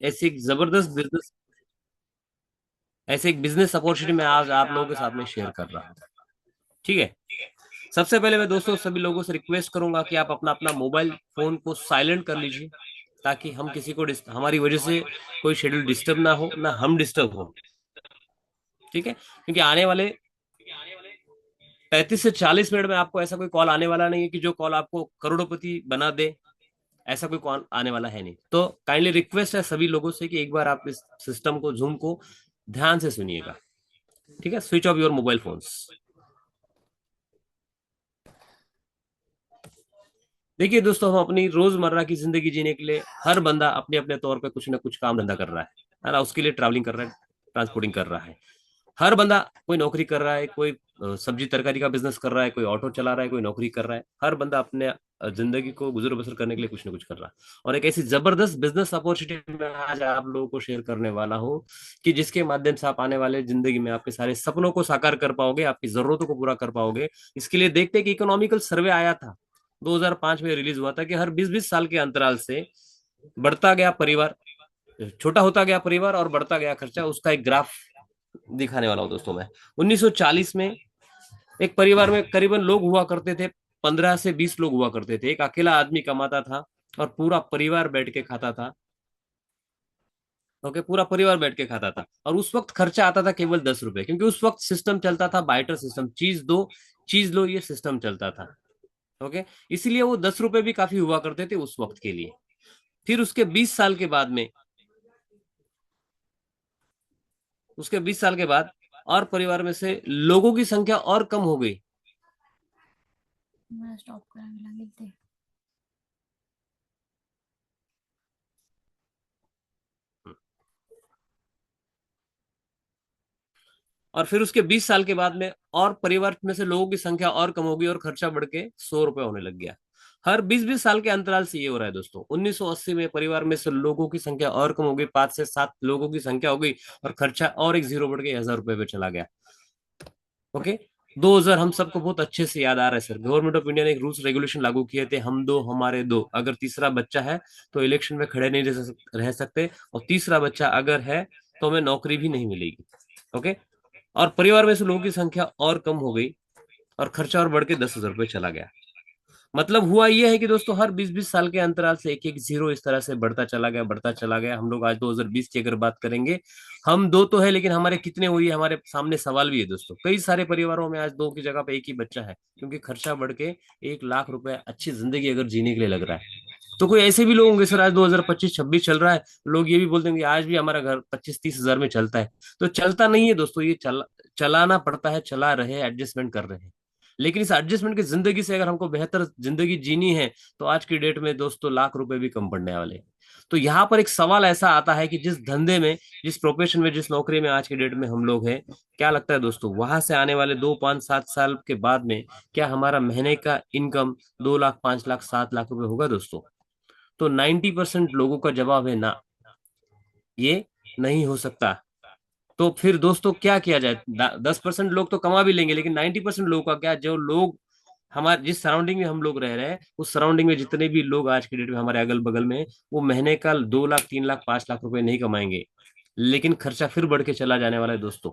ऐसी एक जबरदस्त बिजनेस ऐसे एक बिजनेस अपॉर्चुनिटी मैं आज आप लोगों के साथ में शेयर कर रहा हूँ। ठीक है। सबसे पहले मैं दोस्तों सभी लोगों से रिक्वेस्ट करूंगा कि आप अपना अपना मोबाइल फोन को साइलेंट कर लीजिए, ताकि हम किसी को हमारी वजह से कोई शेड्यूल डिस्टर्ब ना हो, ना हम डिस्टर्ब हो। ठीक है, क्योंकि आने वाले 35 से 40 मिनट में आपको ऐसा कोई कॉल आने वाला नहीं है कि जो कॉल आपको करोड़पति बना दे। ऐसा कोई कॉल आने वाला है नहीं। तो काइंडली रिक्वेस्ट है सभी लोगों से कि एक बार आप इस सिस्टम को, जूम को ध्यान से सुनिएगा। ठीक है, switch off your mobile phones. देखिए दोस्तों, हम अपनी रोजमर्रा की जिंदगी जीने के लिए हर बंदा अपने अपने तौर पे कुछ ना कुछ काम धंधा कर रहा है ना। उसके लिए ट्रैवलिंग कर रहा है, ट्रांसपोर्टिंग कर रहा है। हर बंदा कोई नौकरी कर रहा है, कोई सब्जी तरकारी का बिजनेस कर रहा है, कोई ऑटो चला रहा है, कोई नौकरी कर रहा है। हर बंदा अपने जिंदगी को गुजर बसर करने के लिए कुछ ना कुछ कर रहा है। और एक ऐसी जबरदस्त बिजनेस अपॉर्चुनिटी मैं आज आप लोगों को शेयर करने वाला हूँ कि जिसके माध्यम से आप आने वाले जिंदगी में आपके सारे सपनों को साकार कर पाओगे, आपकी जरूरतों को पूरा कर पाओगे। इसके लिए देखते हैं कि इकोनॉमिकल सर्वे आया था, 2005 में रिलीज हुआ था, कि हर 20-20 साल के अंतराल से बढ़ता गया परिवार, छोटा होता गया परिवार और बढ़ता गया खर्चा, उसका एक ग्राफ दिखाने वाला हूं दोस्तों मैं। 1940 में एक परिवार में करीबन लोग हुआ करते थे, 15 से 20 लोग हुआ करते थे। एक अकेला आदमी कमाता था और पूरा परिवार बैठ के खाता था। ओके, पूरा परिवार बैठ के खाता था। और उस वक्त खर्चा आता था केवल 10 रुपए, क्योंकि उस वक्त सिस्टम चलता था बाइटर सिस्टम, चीज दो चीज लो, ये सिस्टम चलता था। ओके, इसीलिए वो 10 रुपए भी काफी हुआ करते थे उस वक्त के लिए। फिर उसके 20 साल के बाद और परिवार में से लोगों की संख्या और कम हो गई। मला स्टॉप करावी लागेल ते. और फिर उसके 20 साल के बाद में और परिवार में से लोगों की संख्या और कम होगी और खर्चा बढ़ के 100 रुपए होने लग गया। हर 20-20 साल के अंतराल से ये हो रहा है दोस्तों। 1980 में परिवार में से लोगों की संख्या और कम हो गई, 5 से 7 लोगों की संख्या हो गई और खर्चा और एक जीरो बढ़ के 1000 रुपए पे चला गया। ओके, 2000 हम सबको बहुत अच्छे से याद आ रहा है सर। गवर्नमेंट ऑफ इंडिया ने एक रूल्स रेगुलेशन लागू किए थे, हम दो हमारे दो। अगर तीसरा बच्चा है तो इलेक्शन में खड़े नहीं रह सकते, और तीसरा बच्चा अगर है तो हमें नौकरी भी नहीं मिलेगी। ओके, और परिवार में से लोगों की संख्या और कम हो गई और खर्चा और बढ़ के 10,000 रुपये चला गया। मतलब हुआ यह है कि दोस्तों हर 20-20 साल के अंतराल से एक एक जीरो इस तरह से बढ़ता चला गया, बढ़ता चला गया। हम लोग आज 2020 की अगर बात करेंगे, हम दो तो है, लेकिन हमारे कितने हुई है, हमारे सामने सवाल भी है दोस्तों। कई सारे परिवारों में आज दो की जगह पे एक ही बच्चा है, क्योंकि खर्चा बढ़ के 1 लाख रुपए अच्छी जिंदगी अगर जीने के लिए लग रहा है। तो कोई ऐसे भी लोग होंगे सर, आज 2025-26 चल रहा है, लोग ये भी बोलते हैं कि आज भी हमारा घर 25-30 हजार में चलता है। तो चलता नहीं है दोस्तों, ये चलाना पड़ता है, चला रहे, एडजस्टमेंट कर रहे हैं। लेकिन इस एडजस्टमेंट की जिंदगी से अगर हमको बेहतर जिंदगी जीनी है, तो आज की डेट में दोस्तों लाख रुपए भी कम पड़ने वाले हैं। तो यहाँ पर एक सवाल ऐसा आता है कि जिस धंधे में, जिस प्रोफेशन में, जिस नौकरी में आज की डेट में हम लोग हैं, क्या लगता है दोस्तों, वहां से आने वाले 2, 5, 7 साल के बाद में क्या हमारा महीने का इनकम 2 लाख, 5 लाख, 7 लाख रुपए होगा दोस्तों? तो 90% लोगों का जवाब है ना, ये नहीं हो सकता। तो फिर दोस्तों क्या किया जाए? 10% लोग तो कमा भी लेंगे, लेकिन 90% लोगों का क्या? जो लोग हमारे जिस सराउंडिंग में हम लोग रह रहे हैं, उस सराउंडिंग में जितने भी लोग आज की डेट में हमारे अगल बगल में, वो महीने का 2 लाख, 3 लाख, 5 लाख रुपए नहीं कमाएंगे। लेकिन खर्चा फिर बढ़ के चला जाने वाला है दोस्तों।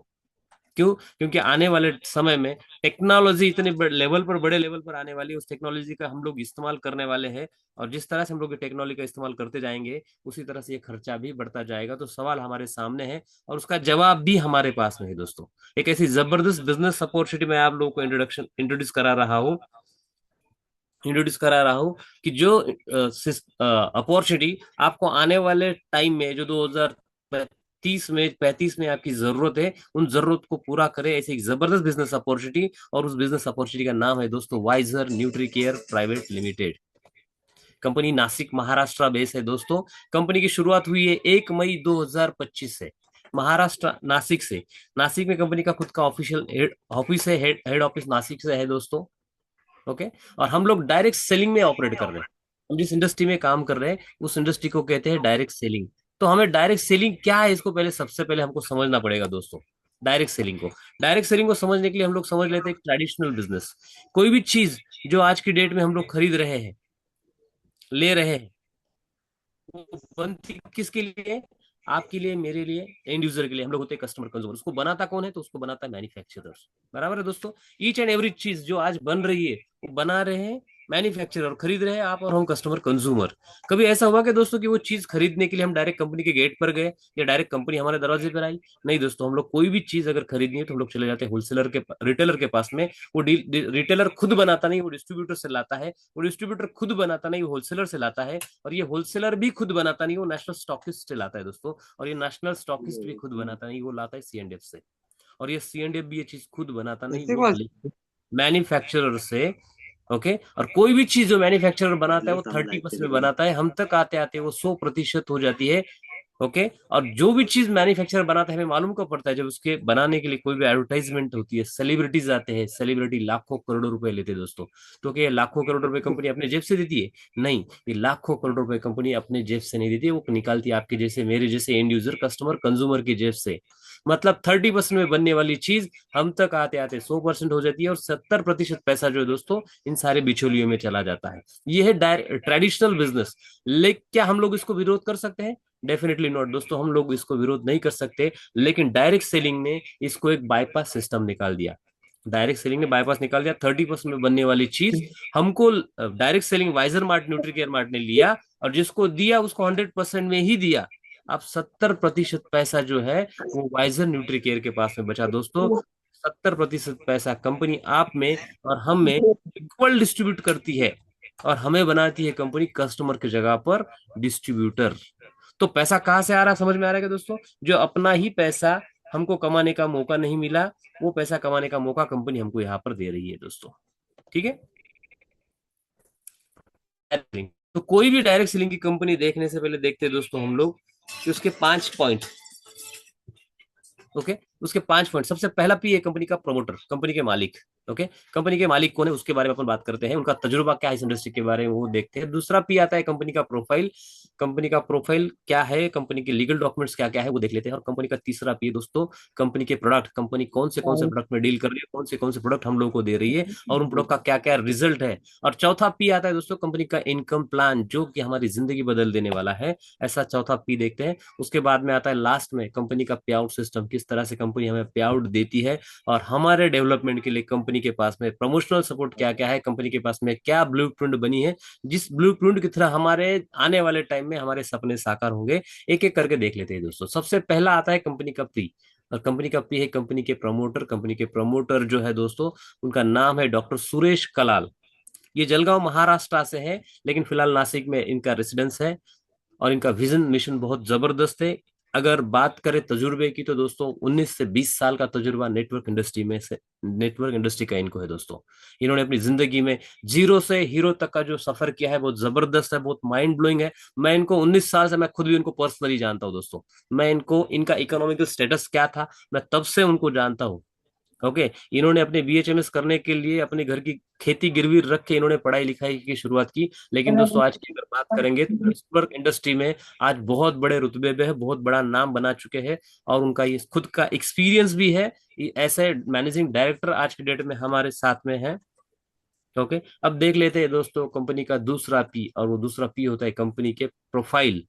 क्यों? क्योंकि आने वाले समय में टेक्नोलॉजी इतने लेवल पर, बड़े लेवल पर आने वाली है, उस टेक्नोलॉजी का हम लोग इस्तेमाल करने वाले हैं। और जिस तरह से हम लोग टेक्नोलॉजी का इस्तेमाल करते जाएंगे, उसी तरह से ये खर्चा भी बढ़ता जाएगा। तो सवाल हमारे सामने है और उसका जवाब भी हमारे पास में है दोस्तों। एक ऐसी जबरदस्त बिजनेस अपॉर्चुनिटी मैं आप लोगों को इंट्रोड्यूस करा रहा हूँ कि जो अपॉर्चुनिटी आपको आने वाले टाइम में, जो 2030 में 35 में आपकी जरूरत है, उन जरूरत को पूरा करे, ऐसी एक जबरदस्त बिजनेस अपॉर्चुनिटी। और उस बिजनेस अपॉर्चुनिटी का नाम है दोस्तों Wiser Nutri Care private limited. Company Nasik Maharashtra base है दोस्तों। कंपनी की शुरुआत हुई है 1 मई 2025 से, महाराष्ट्र नासिक से। नासिक में कंपनी का खुद का ऑफिशियल ऑफिस है, हेड ऑफिस नासिक से है दोस्तों। ओके, और हम लोग डायरेक्ट सेलिंग में ऑपरेट कर रहे हैं। हम जिस इंडस्ट्री में काम कर रहे हैं, उस इंडस्ट्री को कहते हैं डायरेक्ट सेलिंग। तो हमें डायरेक्ट सेलिंग क्या है, इसको पहले, सबसे पहले हमको समझना पड़ेगा दोस्तों। डायरेक्ट सेलिंग को समझने के लिए हम लोग समझ लेते हैं ट्रेडिशनल बिजनेस। कोई भी चीज जो आज की डेट में हम लोग खरीद रहे हैं, ले रहे हैं, वो बनती किसके लिए? आपके लिए, मेरे लिए, एंड यूजर के लिए, हम लोग होते हैं कस्टमर कंज्यूमर। उसको बनाता कौन है? तो उसको बनाता है मैन्युफैक्चरर्स। बराबर है दोस्तों। ईच एंड एवरी चीज जो आज बन रही है वो बना रहे हैं मैन्युफैक्चरर, और खरीद रहे हैं आप और हम कस्टमर कंज्यूमर। कभी ऐसा हुआ कि दोस्तों कि वो चीज खरीदने के लिए हम डायरेक्ट कंपनी के गेट पर गए या डायरेक्ट कंपनी हमारे दरवाजे पर आई? नहीं दोस्तों, हम लोग कोई भी चीज अगर खरीदनी है तो हम लोग चले जाते हैं होलसेलर के, रिटेलर के पास में। वो रिटेलर खुद बनाता नहीं, वो डिस्ट्रीब्यूटर से लाता है। वो डिस्ट्रीब्यूटर खुद बनाता नहीं, वो होलसेलर से लाता है। और ये होलसेलर भी खुद बनाता नहीं, वो नेशनल स्टॉकिस्ट से लाता है दोस्तों। और ये नेशनल स्टॉकिस्ट भी खुद बनाता नहीं, वो लाता है C&F से। और ये C&F भी ये चीज खुद बनाता नहीं, ऐसे वो कौन मैन्युफैक्चरर से। ओके। और कोई भी चीज जो मैन्युफैक्चरर बनाता है नहीं वो समझा 30% में एक्चुअली। बनाता है, हम तक आते आते वो 100% हो जाती है। ओके। और जो भी चीज मैन्युफैक्चरर बनाता है हमें मालूम कब पड़ता है? जब उसके बनाने के लिए कोई भी एडवर्टाइजमेंट होती है, सेलिब्रिटीज आते हैं, सेलिब्रिटी लाखों करोड़ों रुपए लेते हैं दोस्तों। तो क्या ये लाखों करोड़ रुपए कंपनी अपने जेब से देती है? नहीं, ये लाखों करोड़ रुपए कंपनी अपने जेब से नहीं देती है, वो निकालती है आपके जैसे, मेरे जैसे एंड यूजर कस्टमर कंज्यूमर की जेब से। मतलब 30% में बनने वाली चीज हम तक आते आते 100% हो जाती है, और 70% पैसा जो है दोस्तों इन सारे बिचौलियों में चला जाता है। ये है ट्रेडिशनल बिजनेस। लेकिन क्या हम लोग इसको विरोध कर सकते हैं? डेफिनेटली नॉट दोस्तों, हम लोग इसको विरोध नहीं कर सकते। लेकिन डायरेक्ट सेलिंग ने इसको एक बाईपास सिस्टम निकाल दिया। डायरेक्ट सेलिंग ने बाईपास निकाल दिया। 30% में बनने वाली चीज हमको डायरेक्ट सेलिंग वाइजर मार्ट, न्यूट्रीकेयर मार्ट ने लिया, और जिसको दिया उसको 100% में ही दिया। अब 70% पैसा जो है वो वाइजर न्यूट्रीकेयर के पास में बचा दोस्तों। 70% पैसा कंपनी आप में और हम में इक्वल डिस्ट्रीब्यूट करती है, और हमें बनाती है कंपनी कस्टमर की जगह पर डिस्ट्रीब्यूटर। तो पैसा कहाँ से आ रहा है, समझ में आ रहा है क्या दोस्तों? जो अपना ही पैसा हमको कमाने का मौका नहीं मिला, वो पैसा कमाने का मौका कंपनी हमको यहाँ पर दे रही है दोस्तों। ठीक है। तो कोई भी डायरेक्ट सेलिंग की कंपनी देखने से पहले देखते हैं दोस्तों हम लोग कि उसके 5 पॉइंट। ओके। उसके 5 पॉइंट। सबसे पहला पी है कंपनी का प्रमोटर, कंपनी के मालिक। ओके। कंपनी के मालिक कौन है उसके बारे में अपन बात करते हैं, उनका तजुर्बा क्या है इस इंडस्ट्री के बारे में वो देखते हैं। दूसरा पी आता है कंपनी का प्रोफाइल। कंपनी का प्रोफाइल क्या है, कंपनी के लीगल डॉक्यूमेंट्स क्या क्या है वो देख लेते हैं। और कंपनी का तीसरा पी है दोस्तों कंपनी के प्रोडक्ट, कंपनी कौन से प्रोडक्ट में डील कर रही है, कौन से प्रोडक्ट हम लोग को दे रही है, और उन प्रोडक्ट का क्या क्या रिजल्ट है। और चौथा पी आता है दोस्तों कंपनी का इनकम प्लान, जो कि हमारी जिंदगी बदल देने वाला है। ऐसा चौथा पी देखते हैं। उसके बाद में आता है लास्ट में कंपनी का पे आउट सिस्टम, किस तरह से कंपनी हमें पे आउट देती है, और हमारे डेवलपमेंट के लिए कंपनी के पास में प्रमोशनल सपोर्ट क्या क्या है, कंपनी के पास में क्या ब्लूप्रिंट बनी है, जिस ब्लूप्रिंट की तरह हमारे आने वाले टाइम में हमारे सपने साकार होंगे। एक एक करके देख लेते हैं दोस्तों। सबसे पहला आता है कंपनी का प्री। और कंपनी का प्री है कंपनी के प्रमोटर। कंपनी के प्रमोटर जो है दोस्तों, उनका नाम है डॉक्टर सुरेश कलाल। ये जलगांव महाराष्ट्र से है, लेकिन फिलहाल नासिक में इनका रेसिडेंस है। और इनका विजन मिशन बहुत जबरदस्त है। अगर बात करें तजुर्बे की तो दोस्तों 19 से 20 साल का तजुर्बा नेटवर्क इंडस्ट्री में से, नेटवर्क इंडस्ट्री का इनको है दोस्तों। इन्होंने अपनी जिंदगी में जीरो से हीरो तक का जो सफर किया है बहुत जबरदस्त है, बहुत माइंड ब्लोइंग है। मैं इनको 19 साल से, मैं खुद भी उनको पर्सनली जानता हूँ दोस्तों। मैं इनको, इनका इकोनॉमिकल स्टेटस क्या था, मैं तब से उनको जानता हूँ। ओके। इन्होंने अपने BHMS करने के लिए अपने घर की खेती गिरवी रख के इन्होंने पढ़ाई लिखाई की शुरुआत की। लेकिन दोस्तों आज की अगर बात करेंगे तो नेटवर्क इंडस्ट्री में आज बहुत बड़े रुतबे पे है, बहुत बड़ा नाम बना चुके हैं। और उनका ये खुद का एक्सपीरियंस भी है। ये ऐसे मैनेजिंग डायरेक्टर आज की डेट में हमारे साथ में है। ओके। अब देख लेते हैं दोस्तों कंपनी का दूसरा पी, और वो दूसरा पी होता है कंपनी के प्रोफाइल,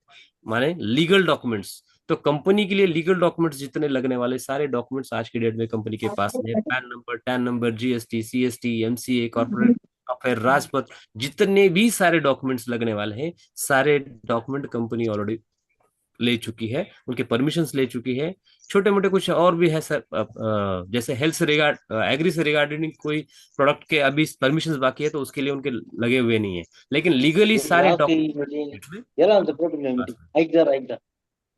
माने लीगल डॉक्यूमेंट्स। तो कंपनी के लिए लीगल डॉक्यूमेंट्स जितने लगने वाले सारे डॉक्यूमेंट्स आज की डेट में कंपनी के पास में pan number, GST, CST, MCA, corporate affair, राजपत्र, जितने भी सारे डॉक्यूमेंट्स लगने वाले हैं, सारे डॉक्यूमेंट कंपनी ऑलरेडी ले चुकी है, उनके परमिशंस ले चुकी है। छोटे मोटे कुछ और भी है सर, जैसे हेल्थ से रिगार्ड, एग्री से रिगार्डिंग कोई प्रोडक्ट के अभी परमिशंस बाकी है तो उसके लिए उनके लगे हुए नहीं है। लेकिन लीगली सारे डॉक्यूमेंट। ఎలా అంత ప్రోటీన్ ఏమిటి ఐక్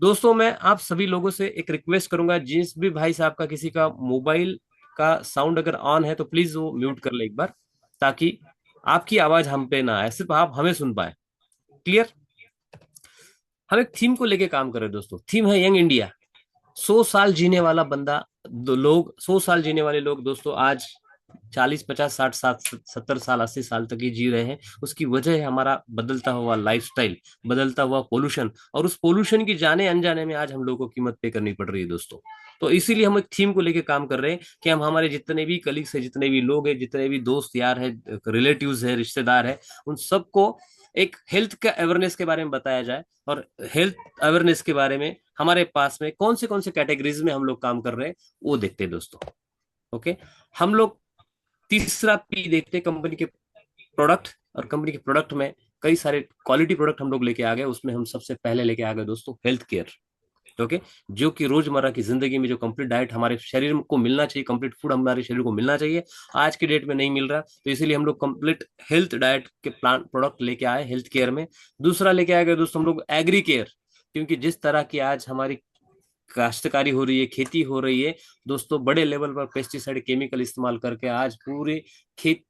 दोस्तों मैं आप सभी लोगों से एक रिक्वेस्ट करूंगा, जिस भी भाई साहब का किसी का मोबाइल का साउंड अगर ऑन है तो प्लीज वो म्यूट कर ले एक बार, ताकि आपकी आवाज हम पे ना आए, सिर्फ आप हमें सुन पाए। क्लियर? हम एक थीम को लेके काम कर रहे हैं दोस्तों। थीम है यंग इंडिया। 100 साल जीने वाला बंदा, लोग 100 साल जीने वाले लोग दोस्तों आज 40, 50, 60, 70 साल, 80 साल तक ही जी रहे हैं। उसकी वजह है हमारा बदलता हुआ लाइफस्टाइल, बदलता हुआ पोल्यूशन। और उस पोल्यूशन की जाने अनजाने में आज हम लोगों को कीमत पे करनी पड़ रही है दोस्तों। तो इसीलिए हम एक थीम को लेके काम कर रहे हैं कि हम हमारे जितने भी कलीग्स हैं, जितने भी लोग हैं, जितने भी दोस्त यार हैं, रिलेटिव्स हैं, रिश्तेदार हैं, उन सबको एक हेल्थ का अवेयरनेस के बारे में बताया जाए, और हेल्थ अवेयरनेस के बारे में हमारे पास में कौन से कैटेगरीज में हम लोग काम कर रहे हैं वो देखते हैं दोस्तों। ओके, हम लोग तीसरा पी देखते हैं, कंपनी के प्रोडक्ट। और कंपनी के प्रोडक्ट में कई सारे क्वालिटी प्रोडक्ट हम लोग लेके आ गए, उसमें हम सबसे पहले लेके आ गए दोस्तों हेल्थ केयर। ओके, जो कि रोजमर्रा की जिंदगी में जो कंप्लीट डाइट हमारे शरीर को मिलना चाहिए, कंप्लीट फूड हमारे शरीर को मिलना चाहिए, आज की डेट में नहीं मिल रहा, तो इसीलिए हम लोग कंप्लीट हेल्थ डाइट के प्लान प्रोडक्ट लेके आए हेल्थ केयर में। दूसरा लेके आए गए दोस्तों हम लोग एग्री केयर, क्योंकि जिस तरह की आज हमारी काश्तकारी हो रही है, खेती हो रही है दोस्तों, बड़े लेवल पर पेस्टिसाइड केमिकल इस्तेमाल करके आज पूरे खेत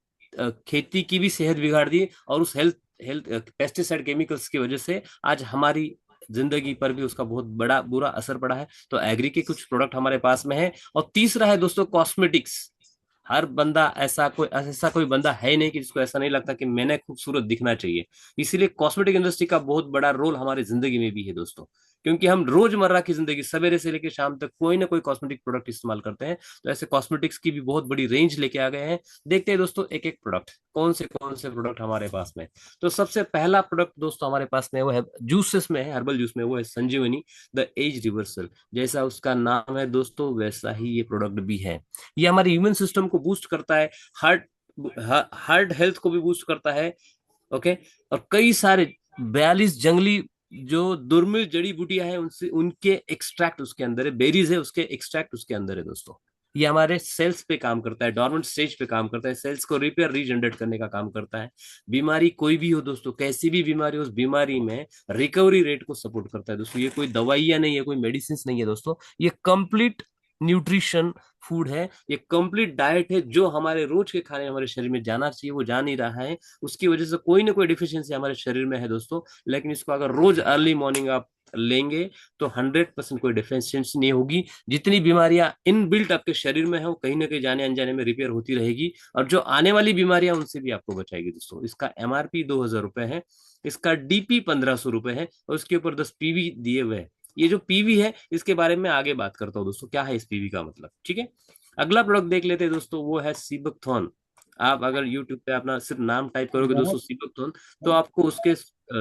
खेती की भी सेहत बिगाड़ दी, और उस हेल्थ हेल्थ पेस्टिसाइड केमिकल्स की वजह से आज हमारी जिंदगी पर भी उसका बहुत बड़ा बुरा असर पड़ा है। तो एग्री के कुछ प्रोडक्ट हमारे पास में है। और तीसरा है दोस्तों कॉस्मेटिक्स। हर बंदा ऐसा कोई बंदा है ही नहीं कि जिसको ऐसा नहीं लगता कि मैंने खूबसूरत दिखना चाहिए। इसीलिए कॉस्मेटिक इंडस्ट्री का बहुत बड़ा रोल हमारी जिंदगी में भी है दोस्तों, क्योंकि हम रोजमर्रा की जिंदगी सवेरे से लेकर शाम तक कोई ना कोई कॉस्मेटिक प्रोडक्ट इस्तेमाल करते हैं। तो ऐसे कॉस्मेटिक्स की भी बहुत बड़ी रेंज लेके आ गए हैं। देखते हैं दोस्तों एक एक प्रोडक्ट, कौन से प्रोडक्ट हमारे पास में। तो सबसे पहला प्रोडक्ट दोस्तों हमारे पास में वो है जूसेस में है, हर्बल जूस में, वो है संजीवनी द एज रिवर्सल। जैसा उसका नाम है दोस्तों वैसा ही ये प्रोडक्ट भी है। ये हमारे इम्यून सिस्टम को बूस्ट करता है, हार्ट हार्ट हेल्थ को भी बूस्ट करता है। ओके, और कई सारे 42 जंगली जो दुर्मिळ जड़ी बूटियां हैं उनसे उनके एक्सट्रैक्ट उसके अंदर है, बेरीज है उसके एक्सट्रैक्ट उसके अंदर है दोस्तों। ये हमारे सेल्स पे काम करता है, डॉर्मेंट स्टेज पे काम करता है, सेल्स को रिपेयर रीजनरेट करने का काम करता है। बीमारी कोई भी हो दोस्तों, कैसी भी बीमारी हो, उस बीमारी में रिकवरी रेट को सपोर्ट करता है दोस्तों। ये कोई दवाइयां नहीं है, कोई मेडिसिन नहीं है दोस्तों, ये कंप्लीट न्यूट्रिशन फूड है, ये कंप्लीट डाइट है जो हमारे रोज के खाने हमारे शरीर में जाना चाहिए, वो जा नहीं रहा है। उसकी वजह से कोई ना कोई डिफिशियंसी हमारे शरीर में है दोस्तों। लेकिन इसको अगर रोज अर्ली मॉर्निंग आप लेंगे तो 100% कोई डिफिशियंसी नहीं होगी। जितनी बीमारियां इन बिल्ट आपके शरीर में है वो कहीं ना कहीं जाने अनजाने में रिपेयर होती रहेगी, और जो आने वाली बीमारियां उनसे भी आपको बचाएगी दोस्तों। इसका एमआरपी 2,000 रुपए है, इसका डीपी 1,500 रुपए है, और उसके ऊपर 10 पीवी दिए हुए हैं। ये जो पीवी है इसके बारे में आगे बात करता हूँ दोस्तों, क्या है इस पीवी का मतलब, ठीक है। अगला प्रोडक्ट देख लेते हैं दोस्तों, वो है सीबकथॉर्न। आप अगर यूट्यूब पे अपना सिर्फ नाम टाइप करोगे दोस्तों सीबकथॉर्न, तो आपको उसके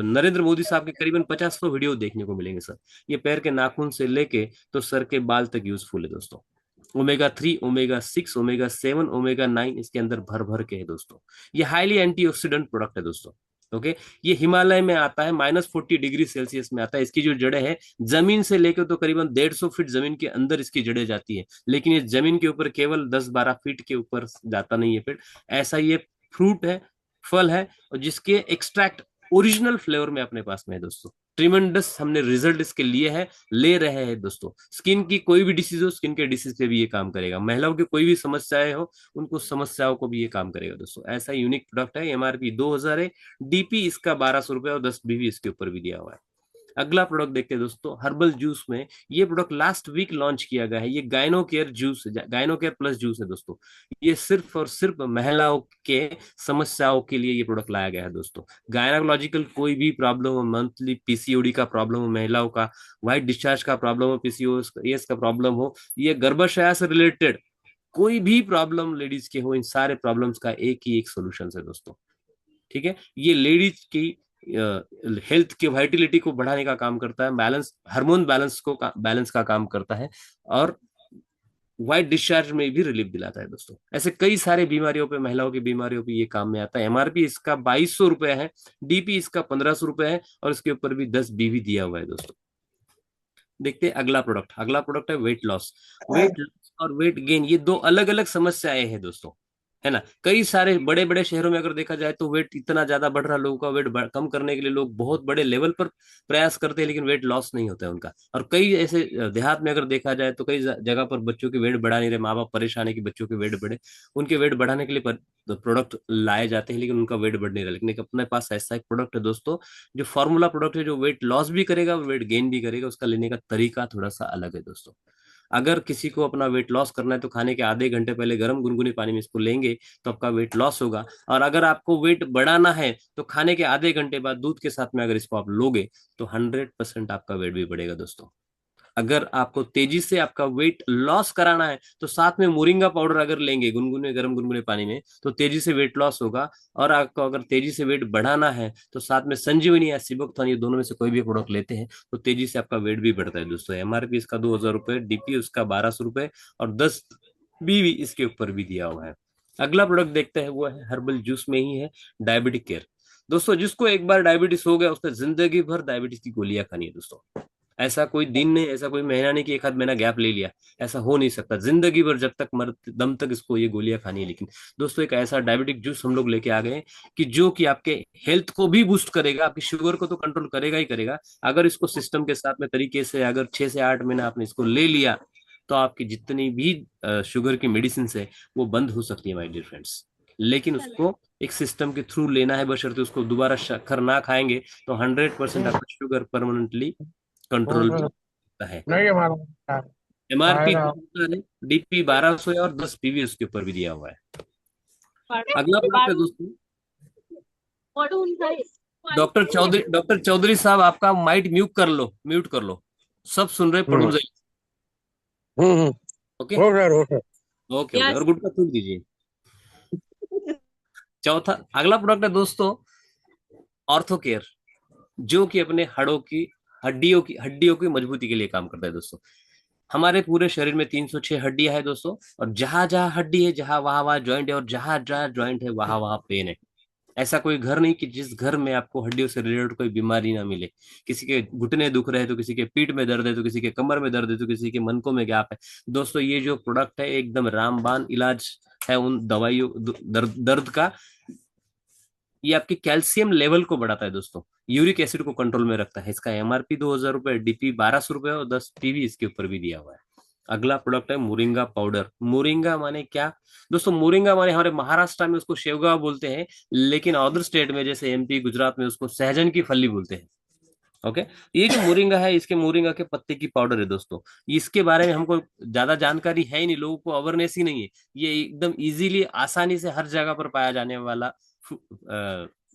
नरेंद्र मोदी साहब के करीबन 50 वीडियो देखने को मिलेंगे सर। ये पैर के नाखून से लेके तो सर के बाल तक यूजफुल है दोस्तों। ओमेगा 3, ओमेगा 6, ओमेगा 7, ओमेगा 9 इसके अंदर भर भर के है दोस्तों। ये हाईली एंटीऑक्सीडेंट प्रोडक्ट है दोस्तों। ओके, ये हिमालय में आता है, -40 डिग्री सेल्सियस में आता है। इसकी जो जड़ें हैं जमीन से लेकर तो करीबन 150 फीट जमीन के अंदर इसकी जड़ें जाती है, लेकिन ये जमीन के ऊपर केवल 10-12 फीट के ऊपर जाता नहीं है फिर। ऐसा ये फ्रूट है, फल है, और जिसके एक्सट्रैक्ट ओरिजिनल फ्लेवर में अपने पास में है दोस्तों। ट्रिमेंडस हमने रिजल्ट इसके लिए है, ले रहे हैं दोस्तों। स्किन की कोई भी डिसीज हो, स्किन के डिसीज पे भी ये काम करेगा। महिलाओं की कोई भी समस्याएं हो, उनको समस्याओं को भी ये काम करेगा दोस्तों। ऐसा यूनिक प्रोडक्ट है, एमआरपी 2,000 है, डीपी इसका 1,200 रुपए और 10 बीवी इसके ऊपर भी दिया हुआ है। अगला प्रोडक्ट देखते हैं दोस्तों, हर्बल जूस में। ये प्रोडक्ट लास्ट वीक लॉन्च किया गया है, ये गायनो केयर जूस है, गायनो केयर प्लस जूस है दोस्तों। ये सिर्फ और सिर्फ महिलाओं के समस्याओं के लिए ये प्रोडक्ट लाया गया है दोस्तों। गायनाकोलॉजिकल कोई भी प्रॉब्लम हो, मंथली पीसीओडी का प्रॉब्लम हो महिलाओं का, व्हाइट डिस्चार्ज का प्रॉब्लम हो, पीसीओएस का प्रॉब्लम हो, ये गर्भाशय से रिलेटेड कोई भी प्रॉब्लम लेडीज के हो, इन सारे प्रॉब्लम्स का एक ही एक सोल्यूशन है दोस्तों। ठीक है, ये लेडीज की हेल्थ की वाइटिलिटी को बढ़ाने का काम करता है, बैलेंस हार्मोन बैलेंस का काम करता है, और व्हाइट डिस्चार्ज में भी रिलीफ दिलाता है दोस्तों। ऐसे कई सारे बीमारियों पे, महिलाओं की बीमारियों पे ये काम में आता है। एमआरपी इसका 2,200 रुपए है, डीपी इसका 1,500 रुपए है, और इसके ऊपर भी 10 बीवी दिया हुआ है दोस्तों। देखते हैं अगला प्रोडक्ट। अगला प्रोडक्ट है वेट लॉस। वेट लॉस और वेट गेन ये दो अलग अलग समस्याएं हैं दोस्तों, है ना। कई सारे बड़े बड़े शहरों में अगर देखा जाए तो वेट इतना ज्यादा बढ़ रहा है, लोगों का वेट कम करने के लिए लोग बहुत बड़े लेवल पर प्रयास करते हैं, लेकिन वेट लॉस नहीं होता है उनका। और कई ऐसे देहात में अगर देखा जाए तो कई जगह पर बच्चों के वेट बढ़ा नहीं रहे, माँ बाप परेशान है कि बच्चों के वेट बढ़े, उनके वेट बढ़ाने के लिए प्रोडक्ट लाए जाते हैं, लेकिन उनका वेट बढ़ नहीं रहा। लेकिन एक अपने पास ऐसा एक प्रोडक्ट है दोस्तों, जो फॉर्मूला प्रोडक्ट है, जो वेट लॉस भी करेगा, वेट गेन भी करेगा। उसका लेने का तरीका थोड़ा सा अलग है दोस्तों। अगर किसी को अपना वेट लॉस करना है तो खाने के आधे घंटे पहले गर्म गुनगुने पानी में इसको लेंगे तो आपका वेट लॉस होगा। और अगर आपको वेट बढ़ाना है तो खाने के आधे घंटे बाद दूध के साथ में अगर इसको आप लोगे तो 100% आपका वेट भी बढ़ेगा दोस्तों। अगर आपको तेजी से आपका वेट लॉस कराना है तो साथ में मोरिंगा पाउडर अगर लेंगे गुनगुने गर्म गुनगुने पानी में तो तेजी से वेट लॉस होगा। और आपको अगर तेजी से वेट बढ़ाना है तो साथ में संजीवनी या सिबोक्थान, ये दोनों में से कोई भी प्रोडक्ट लेते हैं तो तेजी से आपका वेट भी बढ़ता है दोस्तों। एमआरपी इसका 2,000 रुपये, डीपी उसका 1,200 रुपये और 10 बीवी इसके ऊपर भी दिया हुआ है। अगला प्रोडक्ट देखते हैं, वो है हर्बल जूस में ही है, डायबिटिक केयर। दोस्तों जिसको एक बार डायबिटीज हो गया उसने जिंदगी भर डायबिटीज की गोलियां खानी है दोस्तों। ऐसा कोई दिन नहीं, ऐसा कोई महीना नहीं कि एक आध महीना गैप ले लिया, ऐसा हो नहीं सकता। जिंदगी भर जब तक मर दम तक इसको ये गोलियां खानी है। लेकिन दोस्तों एक ऐसा डायबिटिक जूस हम लोग लेके आ गए हैं कि जो कि आपके हेल्थ को भी बूस्ट करेगा, आपकी शुगर को तो कंट्रोल करेगा ही करेगा। अगर इसको सिस्टम के साथ में तरीके से अगर 6 से 8 महीना आपने इसको ले लिया तो आपकी जितनी भी शुगर की मेडिसिन है वो बंद हो सकती है माय डियर फ्रेंड्स। लेकिन उसको एक सिस्टम के थ्रू लेना है, बशर्ते उसको दोबारा शक्कर ना खाएंगे तो 100% आपका शुगर परमानेंटली कंट्रोल में होता है। नहीं हमारा एमआरपी आएगा। डीपी 1,200 है और 10 पीवी उसके ऊपर भी दिया हुआ है। अगला प्रोडक्ट है दोस्तों, डॉक्टर चौधरी साहब आपका माइक म्यूट कर लो, म्यूट कर लो। सब सुन रहे पढ़ू हम्म जाए। हम्म। ओके हो गया हो गया। ओके ओके, और गुटका थूक दीजिए। चौथा अगला प्रोडक्ट है दोस्तों, ऑर्थो केयर, जो कि अपने हड्डियों की मजबूती के लिए काम करता है दोस्तों। हमारे पूरे शरीर में 306 हड्डियां हैं दोस्तों, और जहां जहां हड्डी है जहां वहां वहां ज्वाइंट है, और जहां जहां ज्वाइंट है वहां वहां पेन है। ऐसा कोई घर नहीं कि जिस घर में आपको हड्डियों से रिलेटेड कोई बीमारी ना मिले। किसी के घुटने दुख रहे हैं तो किसी के पीठ में दर्द है, तो किसी के कमर में दर्द है, तो किसी के मनकों में गैप है। दोस्तों ये जो प्रोडक्ट है एकदम रामबाण इलाज है उन दवाइयों दर्द का। ये आपके कैल्शियम लेवल को बढ़ाता है दोस्तों, यूरिक एसिड को कंट्रोल में रखता है। इसका एमआरपी 2,000 रुपये, डीपी 1,200 रुपये और 10 पीवी इसके ऊपर भी दिया हुआ है। अगला प्रोडक्ट है मोरिंगा पाउडर। मोरिंगा माने क्या दोस्तों? मोरिंगा माने हमारे महाराष्ट्र में उसको शेवगा बोलते हैं, लेकिन अदर स्टेट में जैसे एमपी गुजरात में उसको सहजन की फली बोलते हैं। ओके, ये जो मोरिंगा है इसके मोरिंगा के पत्ते की पाउडर है दोस्तों। इसके बारे में हमको ज्यादा जानकारी है ही नहीं, लोगों को अवेयरनेस ही नहीं है। ये एकदम इजीली आसानी से हर जगह पर पाया जाने वाला